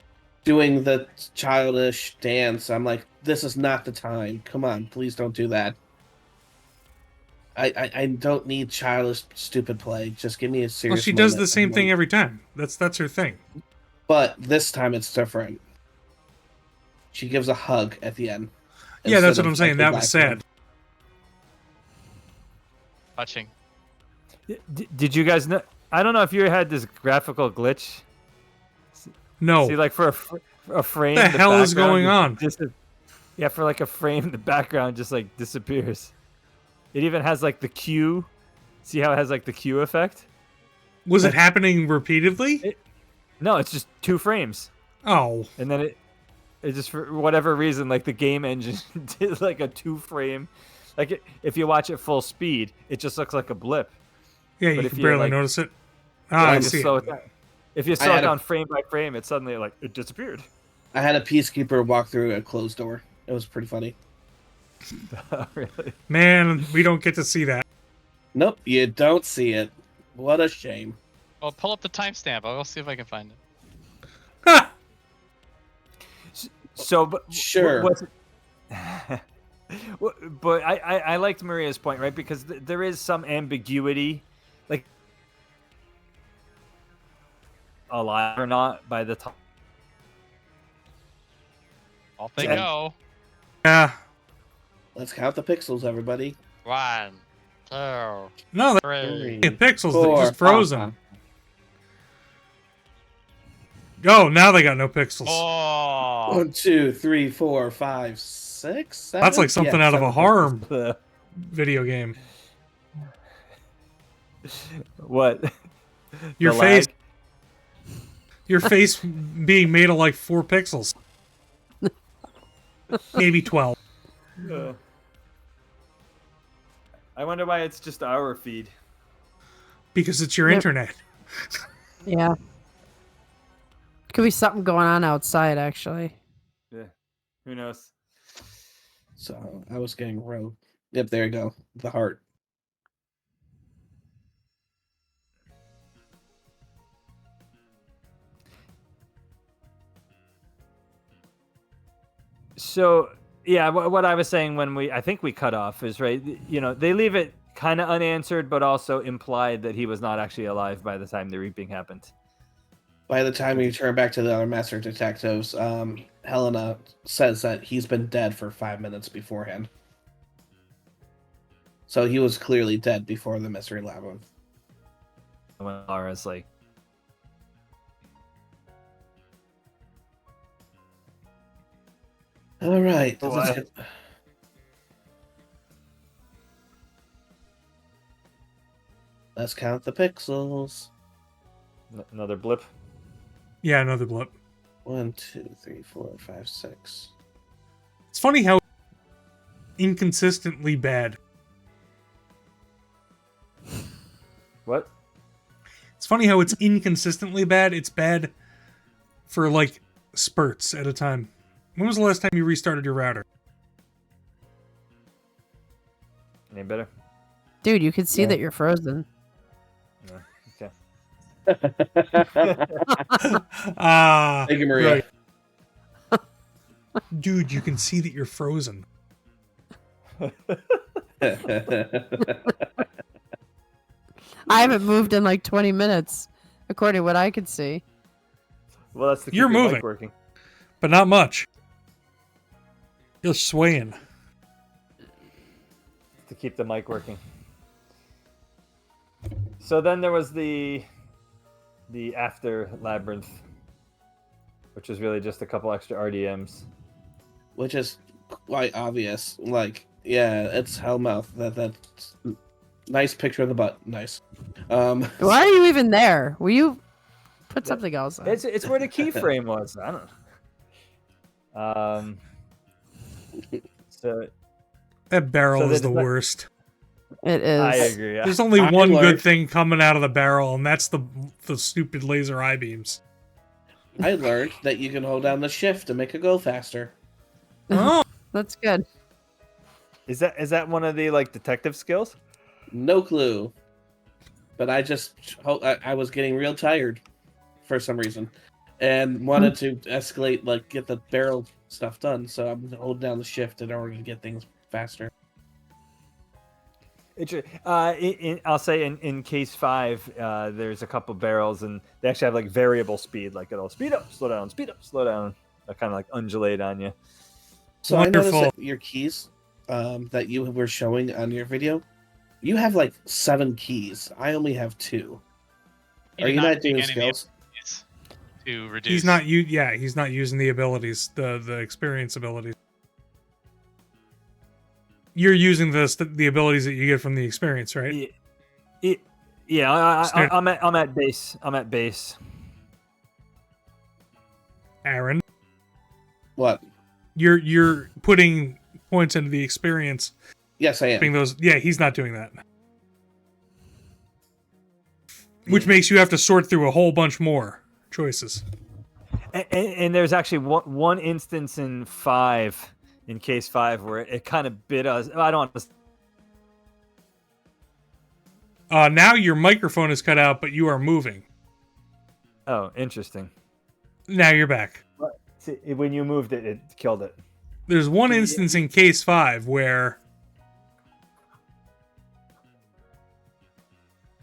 Doing the childish dance. I'm like, this is not the time. Come on, please don't do that. I don't need childish, stupid play. Just give me a serious. Well, she does moment the same and thing like- every time. That's her thing. But this time it's different. She gives a hug at the end. Yeah, that's instead what I'm of saying. like That the was black sad. one. Touching. Did you guys know? I don't know if you had this graphical glitch. No. See, like for a frame, What the hell is background going on? Yeah, for like a frame, the background just like disappears. It even has like the Q. See how it has like the Q effect? Was it happening repeatedly? No, it's just 2 frames, Oh. and then it just, for whatever reason, like the game engine did like a 2-frame. Like if you watch it full speed, it just looks like a blip. Yeah, But you if can you, barely like- notice it. Yeah, Ah, I if you see slow it. it down- If you I slow it had a- down frame by frame, it suddenly like it disappeared. I had a peacekeeper walk through a closed door. It was pretty funny. Really? Man, we don't get to see that. Nope, you don't see it. What a shame. Well, pull up the timestamp. I'll see if I can find it. Ha! So, but Sure. but I liked Maria's point, right? Because there is some ambiguity, like alive or not by the time. Off they Yeah. go. Yeah. Let's count the pixels, everybody. 1, 2, No, 3. they're pixels. Four. They're just frozen. Oh, now they got no pixels. Oh, 1, 2, 3, 4, 5, 6, 7. That's like something Yeah, out of a 7 horror The, video game. what? Your The face, lag? your face being made of like 4 pixels, maybe 12. I wonder why it's just our feed. Because it's your Yep. internet. Yeah. Could be something going on outside, actually. Yeah. Who knows? So I was getting rogue. Yep, there you go. The heart. So yeah, what I was saying when I think we cut off is right. You know, they leave it kind of unanswered, but also implied that he was not actually alive by the time the reaping happened. By the time you turn back to the other master detectives, Helena says that he's been dead for 5 minutes beforehand. So he was clearly dead before the mystery labyrinth. When Lara's like, All right. Oh, let's I- get- Let's count the pixels. another blip. Yeah, another blip. 1, 2, 3, 4, 5, 6. It's funny how inconsistently bad. What? It's funny how it's inconsistently bad. It's bad for like spurts at a time. When was the last time you restarted your router? Any better? Dude, you can see Yeah. that you're frozen. No. Okay. Ah, Thank you, Maria. right. Dude, you can see that you're frozen. I haven't moved in like 20 minutes, according to what I could see. Well, that's to keep You're your mic moving. working. But not much. You're swaying. To keep the mic working. So then there was the after labyrinth, which was really just a couple extra RDMs. Which is quite obvious. Like, yeah, it's Hellmouth. That's nice picture of the butt. Nice. Why are you even there? Will you put something else on? It's where the keyframe was. I don't know. So That barrel So is they the just- worst. It is. I agree. There's only I one good learned- thing coming out of the barrel, and that's the stupid laser eye beams. I learned that you can hold down the shift to make it go faster. Oh, That's good. Is that one of the like detective skills? No clue. But I was getting real tired for some reason, and wanted to escalate, like get the barrel stuff done. So I'm holding down the shift in order to get things faster. I'll say in case 5, there's a couple barrels, and they actually have like variable speed. Like it'll speed up, slow down, speed up, slow down. They kind of like undulate on you. So I Wonderful. noticed that your keys that you were showing on your video, you have like 7 keys. I only have 2. Are you not doing skills? To reduce. he's not using the abilities, the experience abilities. You're using the abilities that you get from the experience, right? I'm at base. I'm at base. Aaron, What? you're putting points into the experience. Yes, I Putting am. those, yeah, he's not doing that. Which makes you have to sort through a whole bunch more choices. And there's actually one instance in 5, in case 5, where it kind of bit us. I don't want to. Now your microphone is cut out, but you are moving. Oh, interesting. Now you're back. See, when you moved it, it killed it. There's one instance in case 5 where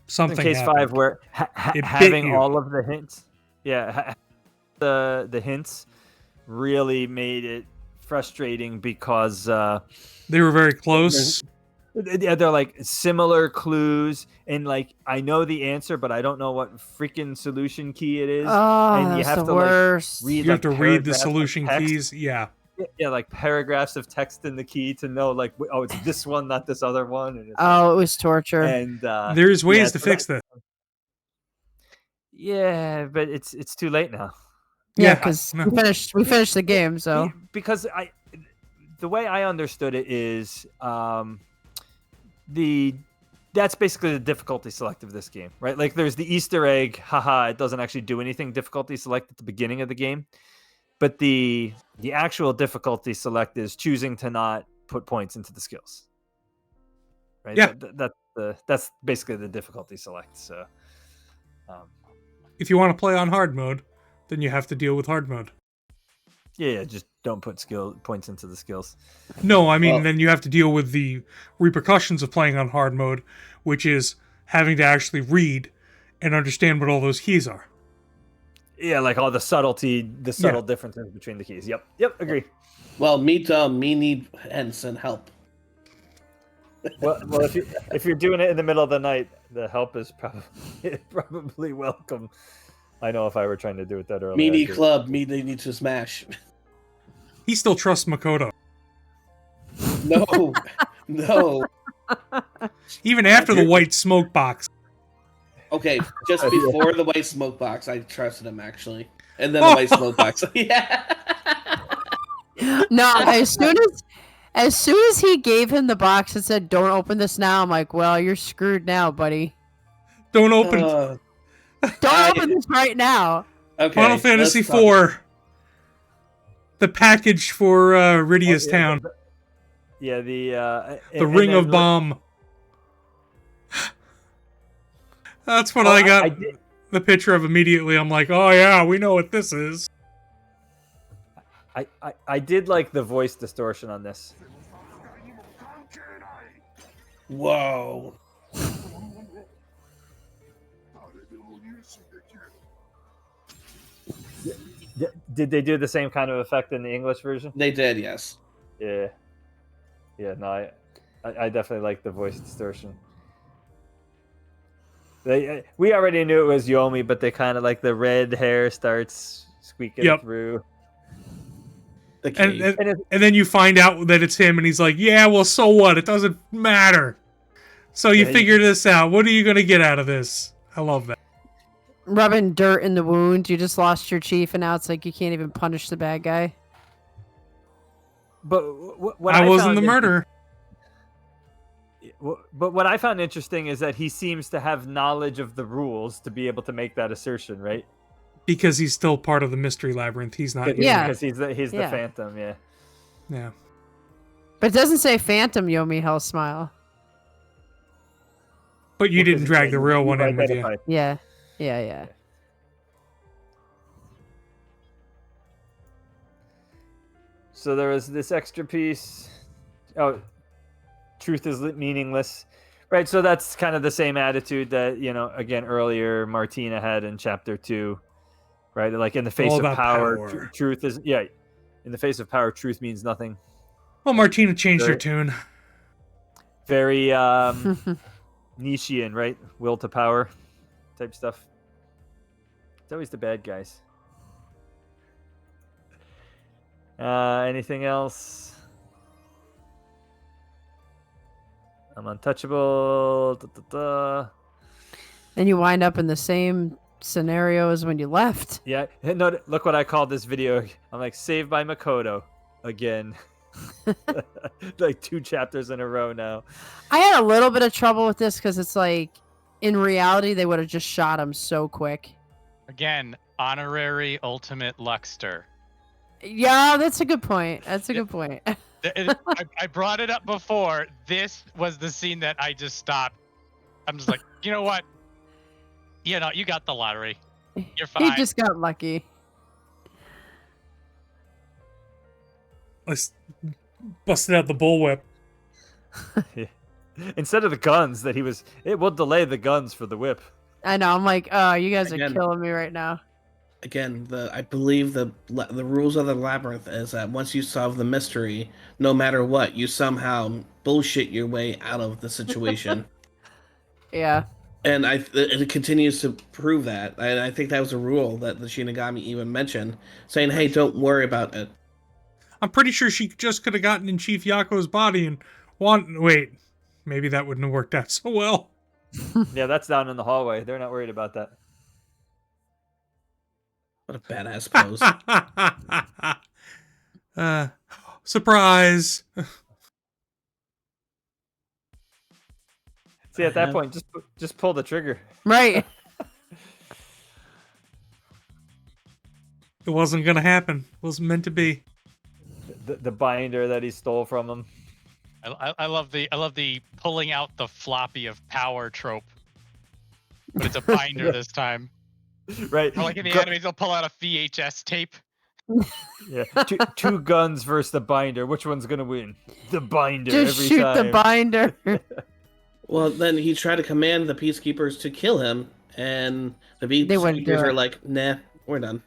something In case happened. 5, where It bit having you. all of the hints, the hints really made it frustrating because They were very close. they're like similar clues, and like I know the answer, but I don't know what freaking solution key it is. Oh, and you that's have the to like worst. read. You have like, to read the paragraphs of solution text. keys. Yeah. Yeah, like paragraphs of text in the key to know, like, oh, it's this one, not this other one. And it's Oh, it was torture. and There's ways yeah, to so fix that- this. Yeah, but it's too late now. Yeah, Yeah, because no. we finished the game, so Because the way I understood it is that's basically the difficulty select of this game, right? Like there's the Easter egg, haha, it doesn't actually do anything difficulty select at the beginning of the game. But the actual difficulty select is choosing to not put points into the skills. Right? Yeah. That's basically the difficulty select. So If you want to play on hard mode, then you have to deal with hard mode. yeah, just don't put skill points into the skills. No, I mean, Well- then you have to deal with the repercussions of playing on hard mode, which is having to actually read and understand what all those keys are. Yeah, like all the subtle differences between the keys. Yep, agree. Well, me dumb, me need hints and help. Well, if you're doing it in the middle of the night, the help is probably welcome. I know if I were trying to do it that early. Me I'd need do it. club, me they need to smash. He still trusts Makoto. No, no. Even after the white smoke box. Okay, just before the white smoke box, I trusted him actually, and then the white smoke box. Yeah. no. As soon as he gave him the box and said, "Don't open this now," I'm like, "Well, you're screwed now, buddy." Don't open Don't open this right now. Okay. Final Fantasy let's talk- IV. The package for Rydia's town. The The Ring of Bomb. That's what I got the picture of immediately. I'm like, oh yeah, we know what this is. I did like the voice distortion on this. Whoa. Did they do the same kind of effect in the English version? They did, yes. Yeah. Yeah, no, I definitely like the voice distortion. We already knew it was Yomi, but they kind of like the red hair starts squeaking through. And then you find out that it's him, and he's like, yeah, well, so what? It doesn't matter. So you figure this out. What are you going to get out of this? I love that. Rubbing dirt in the wound. You just lost your chief, and now it's like you can't even punish the bad guy. But what I wasn't the murderer. But what I found interesting is that he seems to have knowledge of the rules to be able to make that assertion, right? Because he's still part of the mystery labyrinth. He's not. Yeah, because he's the Phantom. Yeah. Yeah. But it doesn't say Phantom Yomi Hell Smile. But you didn't drag the real one in with you. Yeah. Yeah. So there was this extra piece. Oh, truth is meaningless. Right, so that's kind of the same attitude that, again, earlier Martina had in chapter 2. Right? Like in the face of power. Truth is... Yeah. In the face of power, truth means nothing. Well, Martina changed her tune. Very Nietzschean, right? Will to power type stuff. It's always the bad guys. Anything else? I'm untouchable. And you wind up in the same scenario as when you left. Yeah. No, look what I called this video. I'm like, saved by Makoto again. Like 2 chapters in a row now. I had a little bit of trouble with this because it's like, in reality, they would have just shot him so quick. Again, honorary ultimate Luxter. Yeah, that's a good point. That's a good point. I brought it up before. This was the scene that I just stopped. I'm just like, you know what? You got the lottery. You're fine. He just got lucky. Let's busted out the bullwhip. Instead of the guns that it will delay the guns for the whip. I know. I'm like, oh, you guys are killing me right now. Again, I believe the rules of the labyrinth is that once you solve the mystery, no matter what, you somehow bullshit your way out of the situation. Yeah. And it continues to prove that. And I think that was a rule that the Shinigami even mentioned, saying, hey, don't worry about it. I'm pretty sure she just could have gotten in Chief Yako's body and wait, maybe that wouldn't have worked out so well. Yeah, that's down in the hallway. They're not worried about that. What a badass pose. Surprise. See, at that point, just pull the trigger. Right. It wasn't going to happen. It wasn't meant to be. The binder that he stole from him. I love the pulling out the floppy of power trope. But it's a binder this time. Right. Or like in the animes, they'll pull out a VHS tape. Yeah. Two guns versus the binder. Which one's gonna win? The binder. Just every shoot time. the binder. Well, then he tried to command the Peacekeepers to kill him, and the Peacekeepers are like, nah, we're done.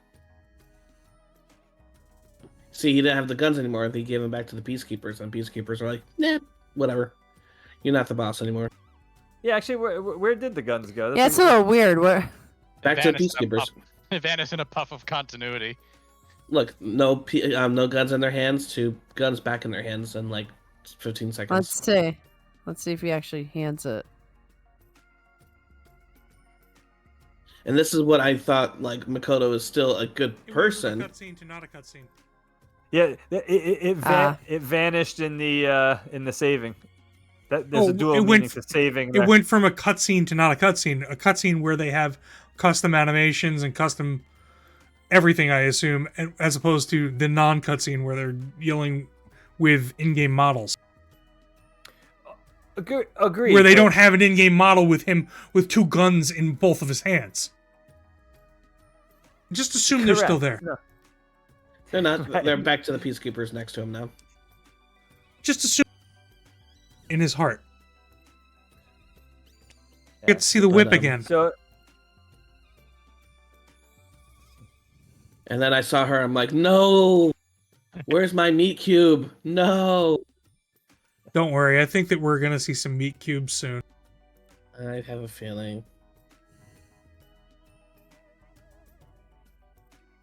See, he didn't have the guns anymore. They gave them back to the Peacekeepers, and Peacekeepers are like, nah, whatever. You're not the boss anymore. Yeah, actually, where did the guns go? Yeah, it's a little weird. Where? Back to the Peacekeepers. It vanished in a puff of continuity. Look, no guns in their hands to guns back in their hands in like 15 seconds. Let's see if he actually hands it. And this is what I thought, like, Makoto is still a good person. Cutscene to not a cutscene. Yeah, it vanished in the saving. There's a dual meaning to saving. It went from a cutscene to not a cutscene where they have custom animations and custom everything, I assume, as opposed to the non-cutscene where they're dealing with in-game models. Agreed. Where they don't have an in-game model with him with 2 guns in both of his hands. Just assume they're still there. No. They're not. Right. They're back to the peacekeepers next to him now. Just assume in his heart. Get to see the whip again. So, And then I saw her. I'm like, no. Where's my meat cube? No. Don't worry, I think that we're gonna see some meat cubes soon. I have a feeling.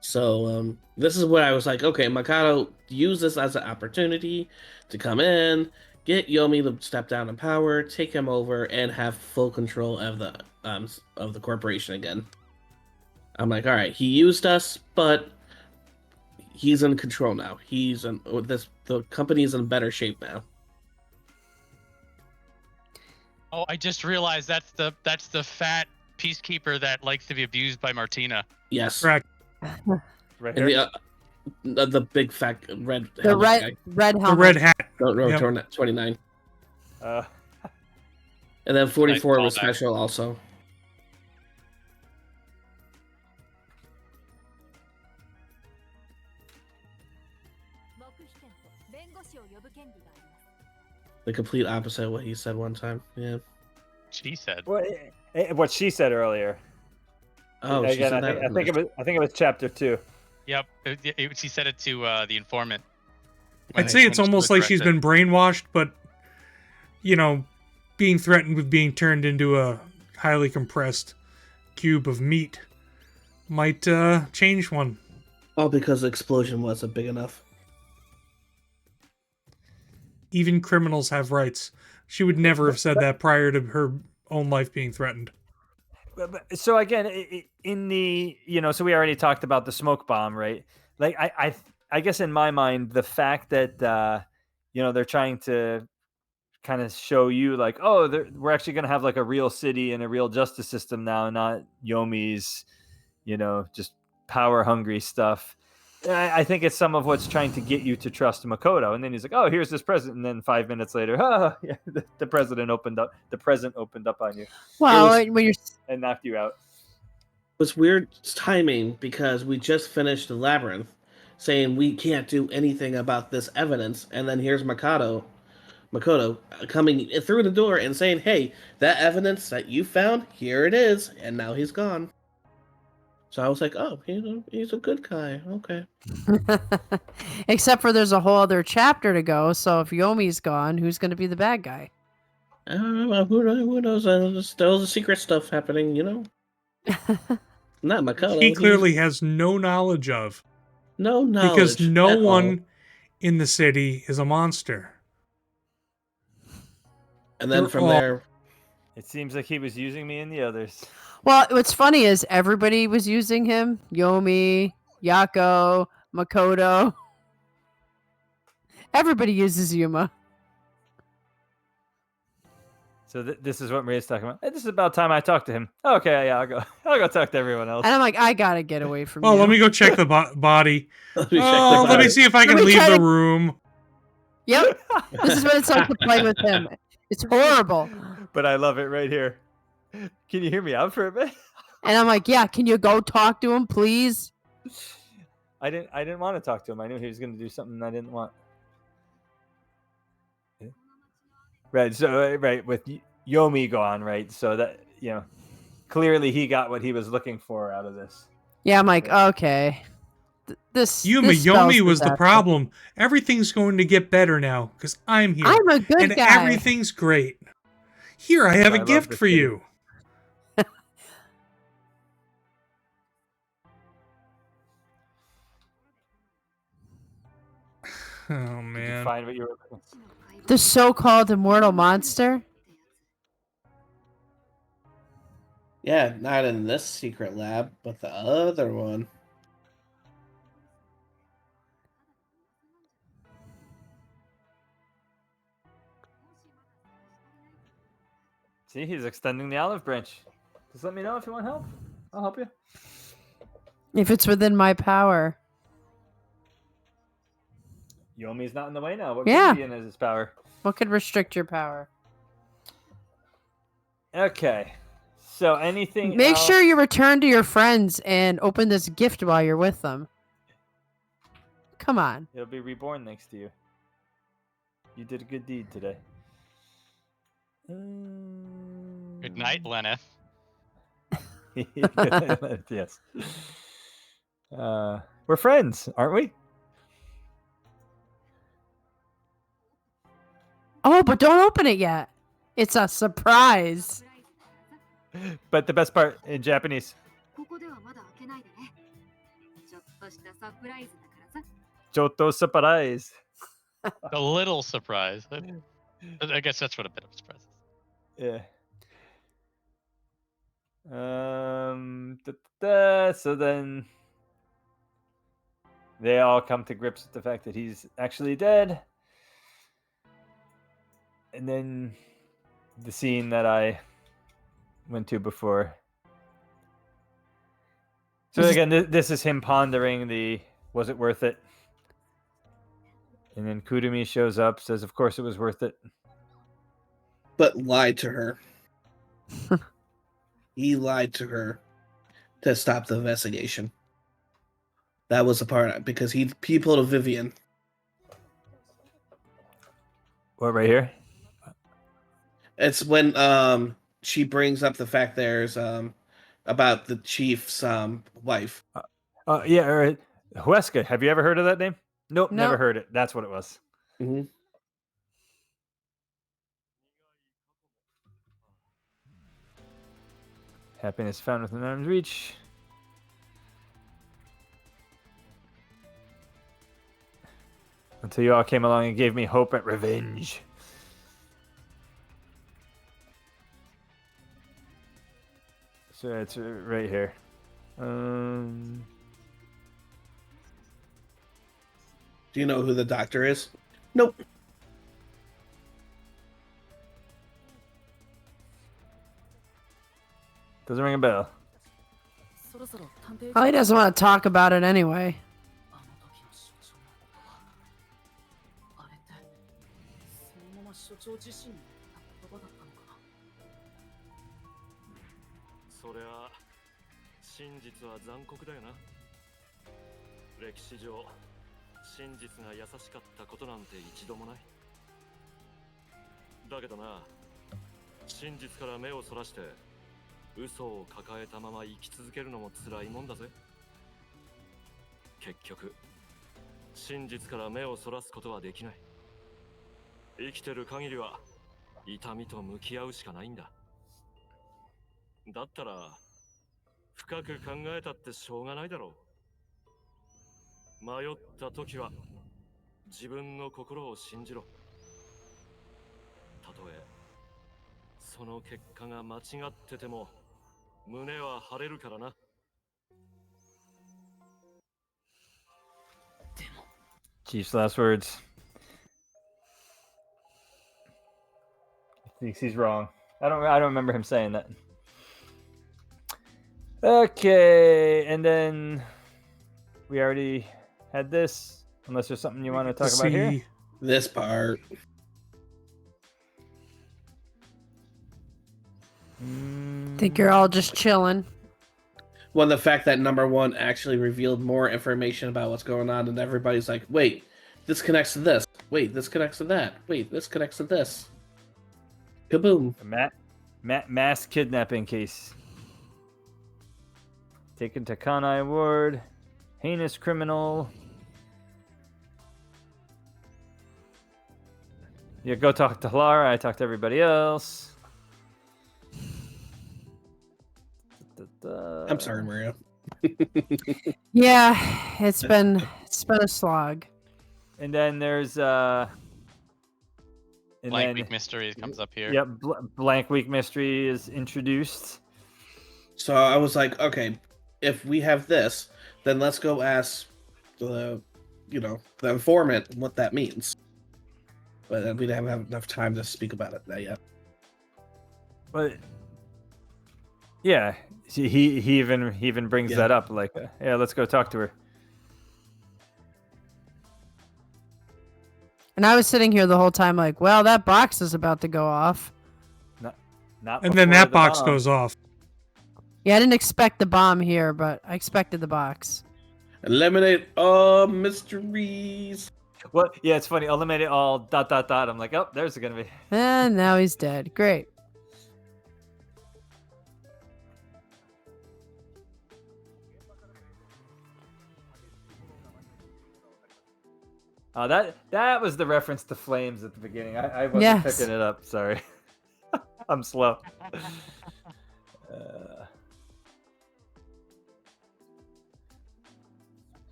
So this is what I was like, okay, Mikado, use this as an opportunity to come in, get Yomi to step down in power, take him over, and have full control of the corporation again. I'm like, all right, he used us, but he's in control now. The company is in better shape now. Oh, I just realized that's the fat peacekeeper that likes to be abused by Martina. Yes. Correct. right And here. the big fat red The helmet red guy. red The helmet. red hat. No, Yep. 29. Uh, And then 44 was callback. special also. The complete opposite of what he said one time. Yeah. She said. what she said earlier. Oh, she Again, said that. I think it was chapter 2. Yep. She said it to the informant. I'd say it's When she almost was like she's corrected. been brainwashed, but, you know, being threatened with being turned into a highly compressed cube of meat might change one. All because the explosion wasn't big enough. Even criminals have rights. She would never have said that prior to her own life being threatened. So again, in the so we already talked about the smoke bomb, right? Like I guess in my mind, the fact that they're trying to kind of show you like, oh, we're actually going to have like a real city and a real justice system now, not Yomi's, just power hungry stuff. I think it's some of what's trying to get you to trust Makoto. And then he's like, oh, here's this present. And then 5 minutes later, yeah, the present opened up on you Well, was- when you're and knocked you out. It was weird timing because we just finished the labyrinth saying we can't do anything about this evidence. And then here's Makoto coming through the door and saying, hey, that evidence that you found, here it is. And now he's gone. So I was like, oh, he's a good guy. Okay. except for there's a whole other chapter to go. So if Yomi's gone, who's going to be the bad guy? I don't know. Who knows? There's still the secret stuff happening, Not Makoto. He clearly has no knowledge of. no knowledge. Because no at all. one in the city is a monster. And then They're from all- there, It seems like he was using me and the others. Well, what's funny is everybody was using him. Yomi, Yako, Makoto. Everybody uses Yuma. So this is what Maria's talking about. Hey, this is about time I talked to him. Okay, yeah, I'll go talk to everyone else. And I'm like, I gotta get away from Oh, you. let me go check the body. let me check Oh, the let me body. see if I Let can me leave try the to- room. Yep. This is what it's like to play with him. It's horrible. But I love it right here. Can you hear me out for a bit? And I'm like, yeah, can you go talk to him, please? I didn't want to talk to him. I knew he was going to do something I didn't want. Right. So with Yomi gone, right? So that clearly he got what he was looking for out of this. Yeah, I'm like, okay. Yuma, this spells Yomi was the disaster. problem. Everything's going to get better now because I'm here. I'm a good and guy. everything's great. Here, I have I a love gift this for kid. you. Oh, Did you man. find what you were looking for? The so-called immortal monster. Yeah, not in this secret lab, but the other one. See, he's extending the olive branch. Just let me know if you want help. I'll help you. If it's within my power. Yomi's not in the way now. What Yeah. could be in his power? What could restrict your power? Okay. So anything Make else? sure you return to your friends and open this gift while you're with them. Come on. It'll be reborn next to you. You did a good deed today. Good night, Lenneth. Yes. We're friends, aren't we? Oh, but don't open it yet. It's a surprise. But the best part in Japanese. ここではまだ開けないでね。ちょっとしたサプライズだからさ。 Choto surprise. A little surprise. I guess that's what a bit of a surprise is. Yeah. So then they all come to grips with the fact that he's actually dead. And then the scene that I went to before. So again, this is him pondering the, was it worth it? And then Kurumi shows up, says, of course it was worth it. But lied to her. He lied to her to stop the investigation. That was the part because he pulled a Vivian. What, right here? It's when she brings up the fact there's about the chief's wife. Yeah, or Huesca. Have you ever heard of that name? Nope, never Nope. heard it. That's what it was. Mm-hmm. Happiness found within arm's reach. Until you all came along and gave me hope at revenge. So it's right here. Do you know who the doctor is? Nope. Doesn't ring a bell. そろそろ探偵 Well, he doesn't want to talk about it anyway. あの時の所長のことはあれってそのまま所長自身に言った言葉だったのかな。そりゃ真実は残酷だよな。歴史上真実が優しかったことなんて一度もない。だけどな、真実から目をそらして嘘を抱えたまま生き続けるのも辛いもんだぜ。結局真実から目をそらすことはできない。生きてる限りは痛みと向き合うしかないんだ。だったら深く考えたってしょうがないだろう。迷った時は自分の心を信じろ。たとえその結果が間違ってても胸は張れるからな。 Chief's last words. He thinks he's wrong. I don't remember him saying that. Okay, and then we already had this. Unless there's something you want to talk about here. This part. Think you're all just chilling. Well, the fact that number one actually revealed more information about what's going on, and everybody's like, wait, this connects to this. Wait, this connects to that. Wait, this connects to this. Kaboom. Mass kidnapping case. Taken to Kanai Ward. Heinous criminal. Yeah, go talk to Lara. I talked to everybody else. I'm sorry, Maria. Yeah, it's been a slog. And then there's and Blank then, Week Mystery comes up here. Yep, Blank Week Mystery is introduced. So I was like, okay, if we have this, then let's go ask the informant what that means. But we didn't have enough time to speak about it yet. But yeah, he even brings Yeah. that up. Like, yeah, let's go talk to her. And I was sitting here the whole time like, well, that box is about to go off. Not And then before that the box bomb. goes off. Yeah, I didn't expect the bomb here, but I expected the box. Eliminate all mysteries. Well, yeah, it's funny. Eliminate all ... I'm like, oh, there's gonna be. And now he's dead. Great. That was the reference to flames at the beginning. I wasn't Yes. picking it up. Sorry, I'm slow.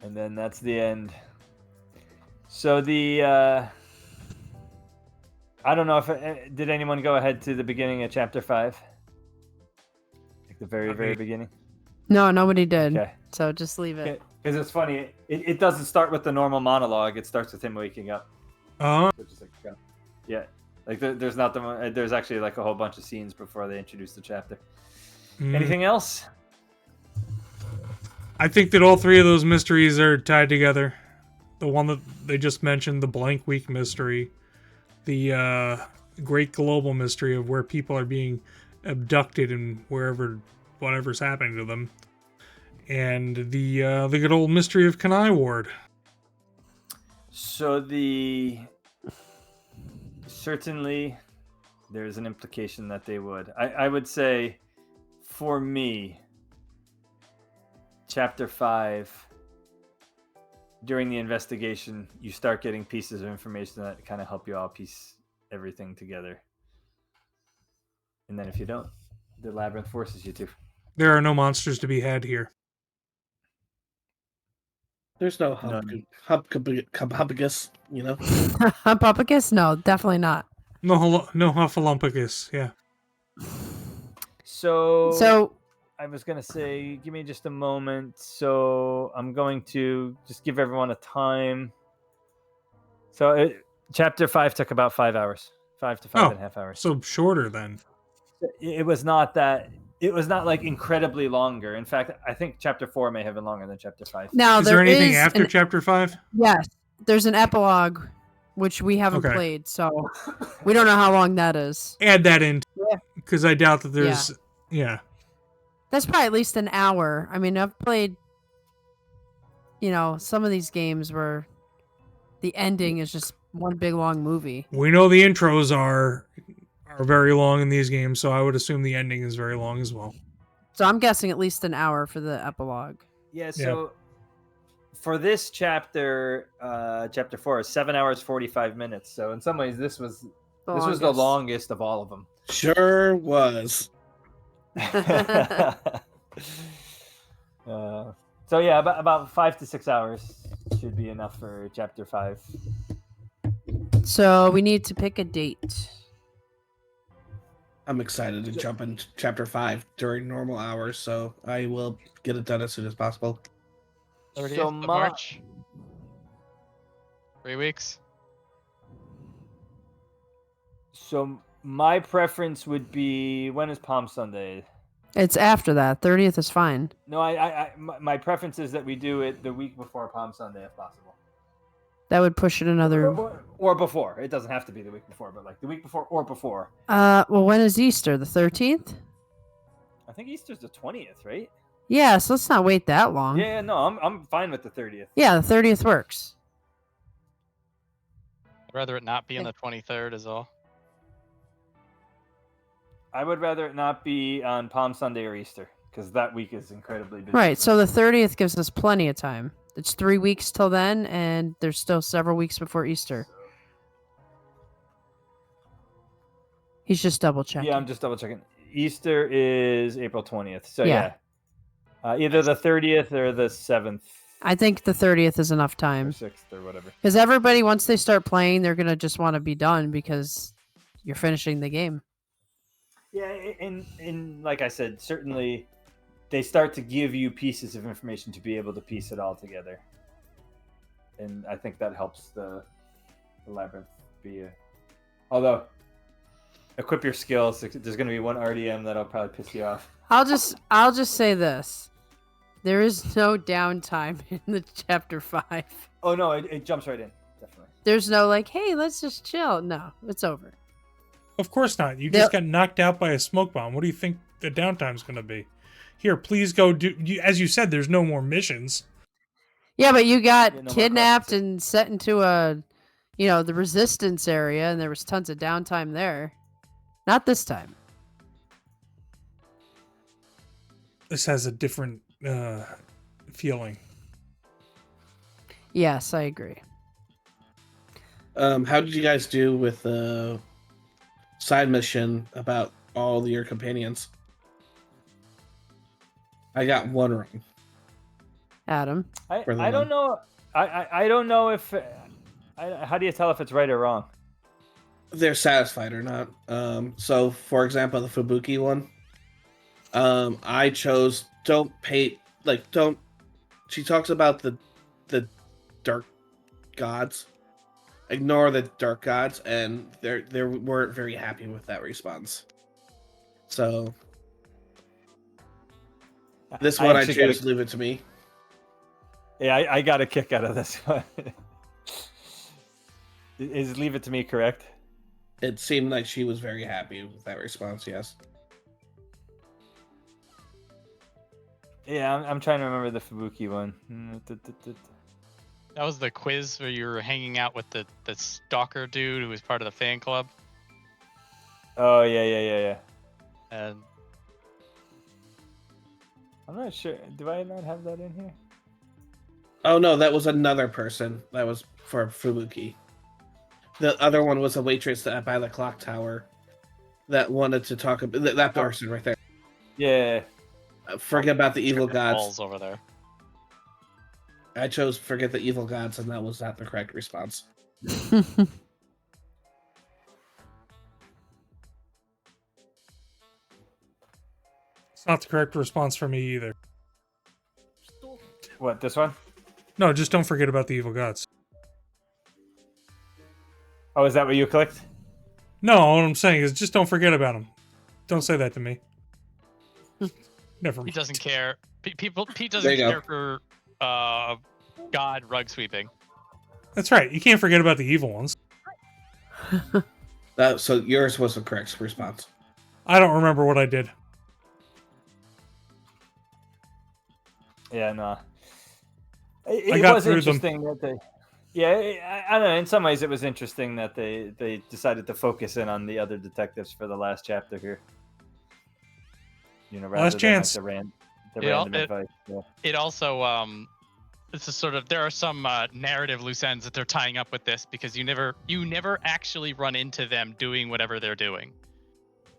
And then that's the end. So the I don't know if did anyone go ahead to the beginning of chapter 5, like the very Not very me. beginning. No, nobody did. Okay. So just leave it. Because it's funny, it doesn't start with the normal monologue. It starts with him waking up. Which is like, yeah, like there's not there's actually like a whole bunch of scenes before they introduce the chapter. Anything else? I think that all three of those mysteries are tied together. The one that they just mentioned, the Blank Week mystery, the great global mystery of where people are being abducted and whatever's happening to them, and the good old mystery of Kanai Ward. So certainly there's an implication that they would. I would say, for me, chapter 5, during the investigation, you start getting pieces of information that kind of help you all piece everything together. And then if you don't, the labyrinth forces you to. There are no monsters to be had here. There's no hubcagus, you know. Puppicus? No, definitely not. No Hufflepumpus. Yeah. So I was going to say, give me just a moment. So I'm going to just give everyone a time. So chapter 5 took about 5 hours, 5 to 5.5 hours. So shorter then. It was not like incredibly longer. In fact, I think chapter 4 may have been longer than chapter 5. Now, Is there anything after chapter 5? Yes, there's an epilogue, which we haven't played, so we don't know how long that is. Add that in, Yeah. because I doubt that there's. Yeah. That's probably at least an hour. I mean, I've played, some of these games where the ending is just one big long movie. We know the intros are very long in these games, so I would assume the ending is very long as well. So I'm guessing at least an hour for the epilogue. Yeah, so for this chapter, chapter 4 is 7 hours 45 minutes. So in some ways, this was the longest of all of them. Sure was. So yeah, about 5 to 6 hours should be enough for chapter 5. So we need to pick a date. I'm excited to jump into chapter 5 during normal hours, so I will get it done as soon as possible. 30th of March. 3 weeks. So my preference would be, when is Palm Sunday? It's after that. 30th is fine. No, my preference is that we do it the week before Palm Sunday if possible. That would push it another. Or before. It doesn't have to be the week before, but like the week before or before. Well, when is Easter? The 13th? I think Easter's the 20th, right? Yeah, so let's not wait that long. Yeah, no, I'm fine with the 30th. Yeah, the 30th works. I'd rather it not be on the 23rd is all. I would rather it not be on Palm Sunday or Easter, because that week is incredibly busy. Right, so the 30th gives us plenty of time. It's 3 weeks till then, and there's still several weeks before Easter. He's just double checking. Yeah, I'm just double checking. Easter is April 20th. So yeah. Either the 30th or the 7th. I think the 30th is enough time. Or 6th or whatever. Because everybody, once they start playing, they're going to just want to be done because you're finishing the game. Yeah, and like I said, certainly they start to give you pieces of information to be able to piece it all together. And I think that helps the labyrinth be a... Although, equip your skills. There's going to be one RDM that'll probably piss you off. I'll just say this. There is no downtime in the chapter 5. Oh, no, it jumps right in. Definitely. There's no like, hey, let's just chill. No, it's over. Of course not. You just got knocked out by a smoke bomb. What do you think the downtime's going to be? Here, please go do... As you said, there's no more missions. Yeah, but you got Yeah, no more kidnapped quests. and set into a, the resistance area, and there was tons of downtime there. Not this time. This has a different feeling. Yes, I agree. How did you guys do with the side mission about all your companions? I got one wrong. Adam. I For the don't one. know. I don't know if... how do you tell if it's right or wrong? They're satisfied or not. So, for example, the Fubuki one, I chose don't. She talks about the dark gods. Ignore the dark gods, and they weren't very happy with that response. So this one I actually choose to leave it to me. Yeah, I got a kick out of this one. Is leave it to me correct? It seemed like she was very happy with that response. Yes. Yeah, I'm trying to remember the Fubuki one. That was the quiz where you were hanging out with the stalker dude who was part of the fan club. Oh, yeah. And I'm not sure. Do I not have that in here? Oh no, that was another person. That was for Fubuki. The other one was a waitress by the clock tower that wanted to talk about that person right there. Yeah. Forget about the evil gods. balls over there. I chose forget the evil gods, and that was not the correct response. It's not the correct response for me either. What, this one? No, just don't forget about the evil gods. Oh, is that what you clicked? No, what I'm saying is just don't forget about them. Don't say that to me. Never He mind. doesn't care. Pete There doesn't you go. care for God rug sweeping. That's right. You can't forget about the evil ones. So yours was the correct response. I don't remember what I did. Yeah, no. I It got was through them. interesting that they... Yeah, I don't know. In some ways, it was interesting that they decided to focus in on the other detectives for the last chapter here. Rather Last than, chance. Like, the Yeah, random advice. Yeah. It also this is sort of there are some narrative loose ends that they're tying up with this because you never actually run into them doing whatever they're doing.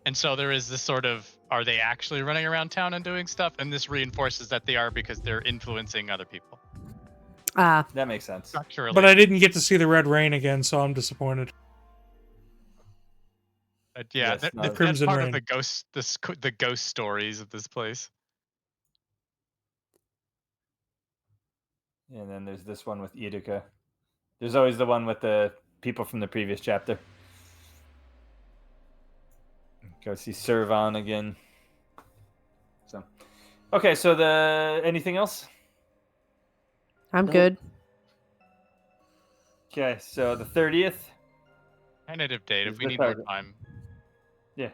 And so there is this sort of, are they actually running around town and doing stuff? And this reinforces that they are because they're influencing other people. That makes sense. Structurally. But I didn't get to see the Red Rain again, so I'm disappointed. Yeah, Yes, that, no, that's Crimson part Rain. of the ghost stories of this place. And then there's this one with Iruka. There's always the one with the people from the previous chapter. Go see Servon again. So, okay, so anything else? I'm Nope. good. Okay, so the 30th. Tentative date if Is we the need more target. time. Yeah.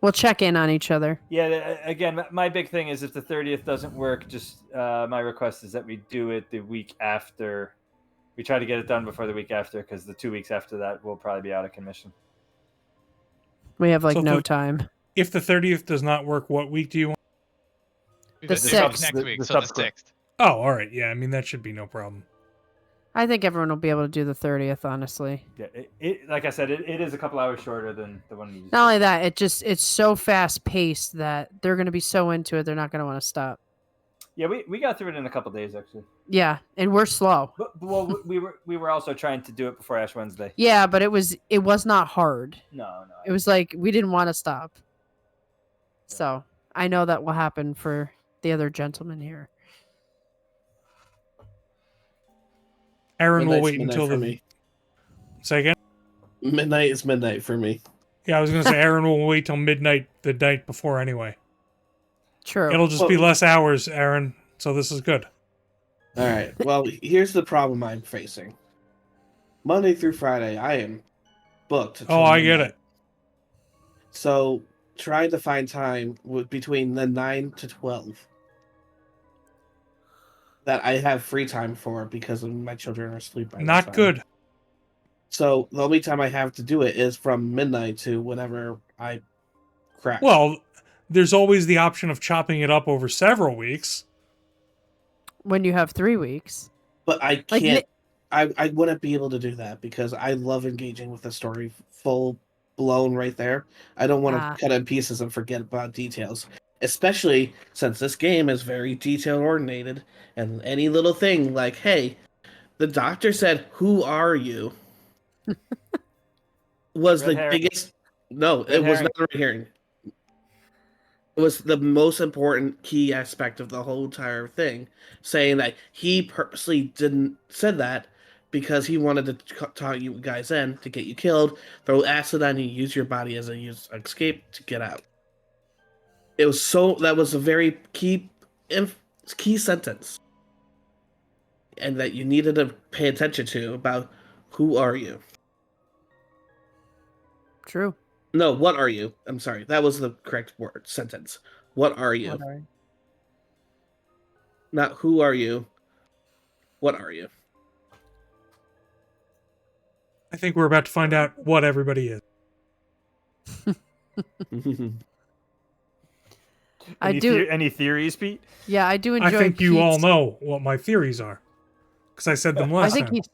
We'll check in on each other. Yeah, again, my big thing is if the 30th doesn't work, just my request is that we do it the week after. We try to get it done before the week after because the 2 weeks after that we'll probably be out of commission. We have So no the- time. If the 30th does not work, what week do you want? The Sixth 6th. next week, The so the subsequent. 6th. Oh, all right. Yeah, I mean, that should be no problem. I think everyone will be able to do the 30th, honestly. Yeah, it like I said, it is a couple hours shorter than the one we used. Not only that, it's so fast paced that they're going to be so into it, they're not going to want to stop. Yeah, we got through it in a couple days actually. Yeah, and we're slow. But well, we were also trying to do it before Ash Wednesday. Yeah, but it was not hard. No. It was like we didn't want to stop. So I know that will happen for the other gentleman here. Aaron will Midnight's wait midnight until for the. me. Say again? Midnight is midnight for me. Yeah, I was going to say Aaron will wait till midnight the night before anyway. True. It'll just be Well- less hours, Aaron, so this is good. All right. Well, here's the problem I'm facing. Monday through Friday, I am booked. Oh, till I get midnight. it. So trying to find time between the 9 to 12 that I have free time for because my children are asleep by that Not time. good. So the only time I have to do it is from midnight to whenever I crash. Well, there's always the option of chopping it up over several weeks. When you have 3 weeks. but I Like, can't. I wouldn't be able to do that because I love engaging with the story full blown right there. I don't want Ah. to cut in pieces and forget about details, especially since this game is very detail oriented. And any little thing like, "Hey, the doctor said, 'Who are you?" was Red the herring. biggest. No, Red it was herring. not a red herring. It was the most important key aspect of the whole entire thing, saying that he purposely didn't said that because he wanted to talk you guys in to get you killed, throw acid on you, use your body as a escape to get out. It was that was a very key sentence, and that you needed to pay attention to about who are you. True. No, what are you? I'm sorry, that was the correct word sentence. What are you? What are you? Not who are you. What are you? I think we're about to find out what everybody is. I do. Any theories, Pete? Yeah, I do enjoy. I think you all Pete's- know what my theories are. Because I said them I last think time. he's.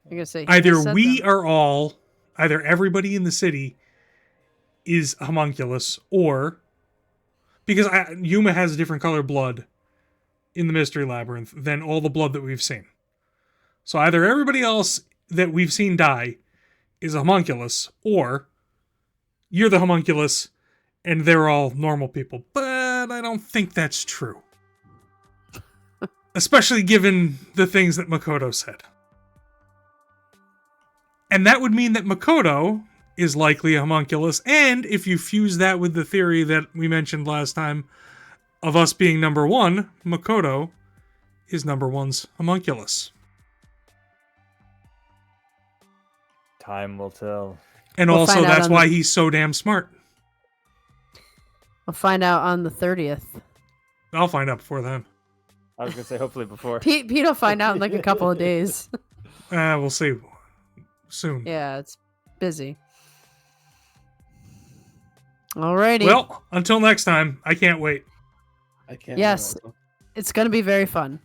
I'm gonna say he Either has said we them. are all, either everybody in the city is homunculus, or because Yuma has a different color blood in the Mystery Labyrinth than all the blood that we've seen. So either everybody else that we've seen die is a homunculus, or you're the homunculus and they're all normal people. But I don't think that's true. Especially given the things that Makoto said. And that would mean that Makoto is likely a homunculus, and if you fuse that with the theory that we mentioned last time of us being number one, Makoto is number one's homunculus. Time will tell. And We'll also find out that's on why the- he's so damn smart. We'll find out on the 30th. I'll find out before then. I was gonna say hopefully before. Pete will find out in like a couple of days. We'll see soon. Yeah, it's busy. Alrighty. Well, until next time, I can't wait. I can't. Yes. remember. It's gonna be very fun.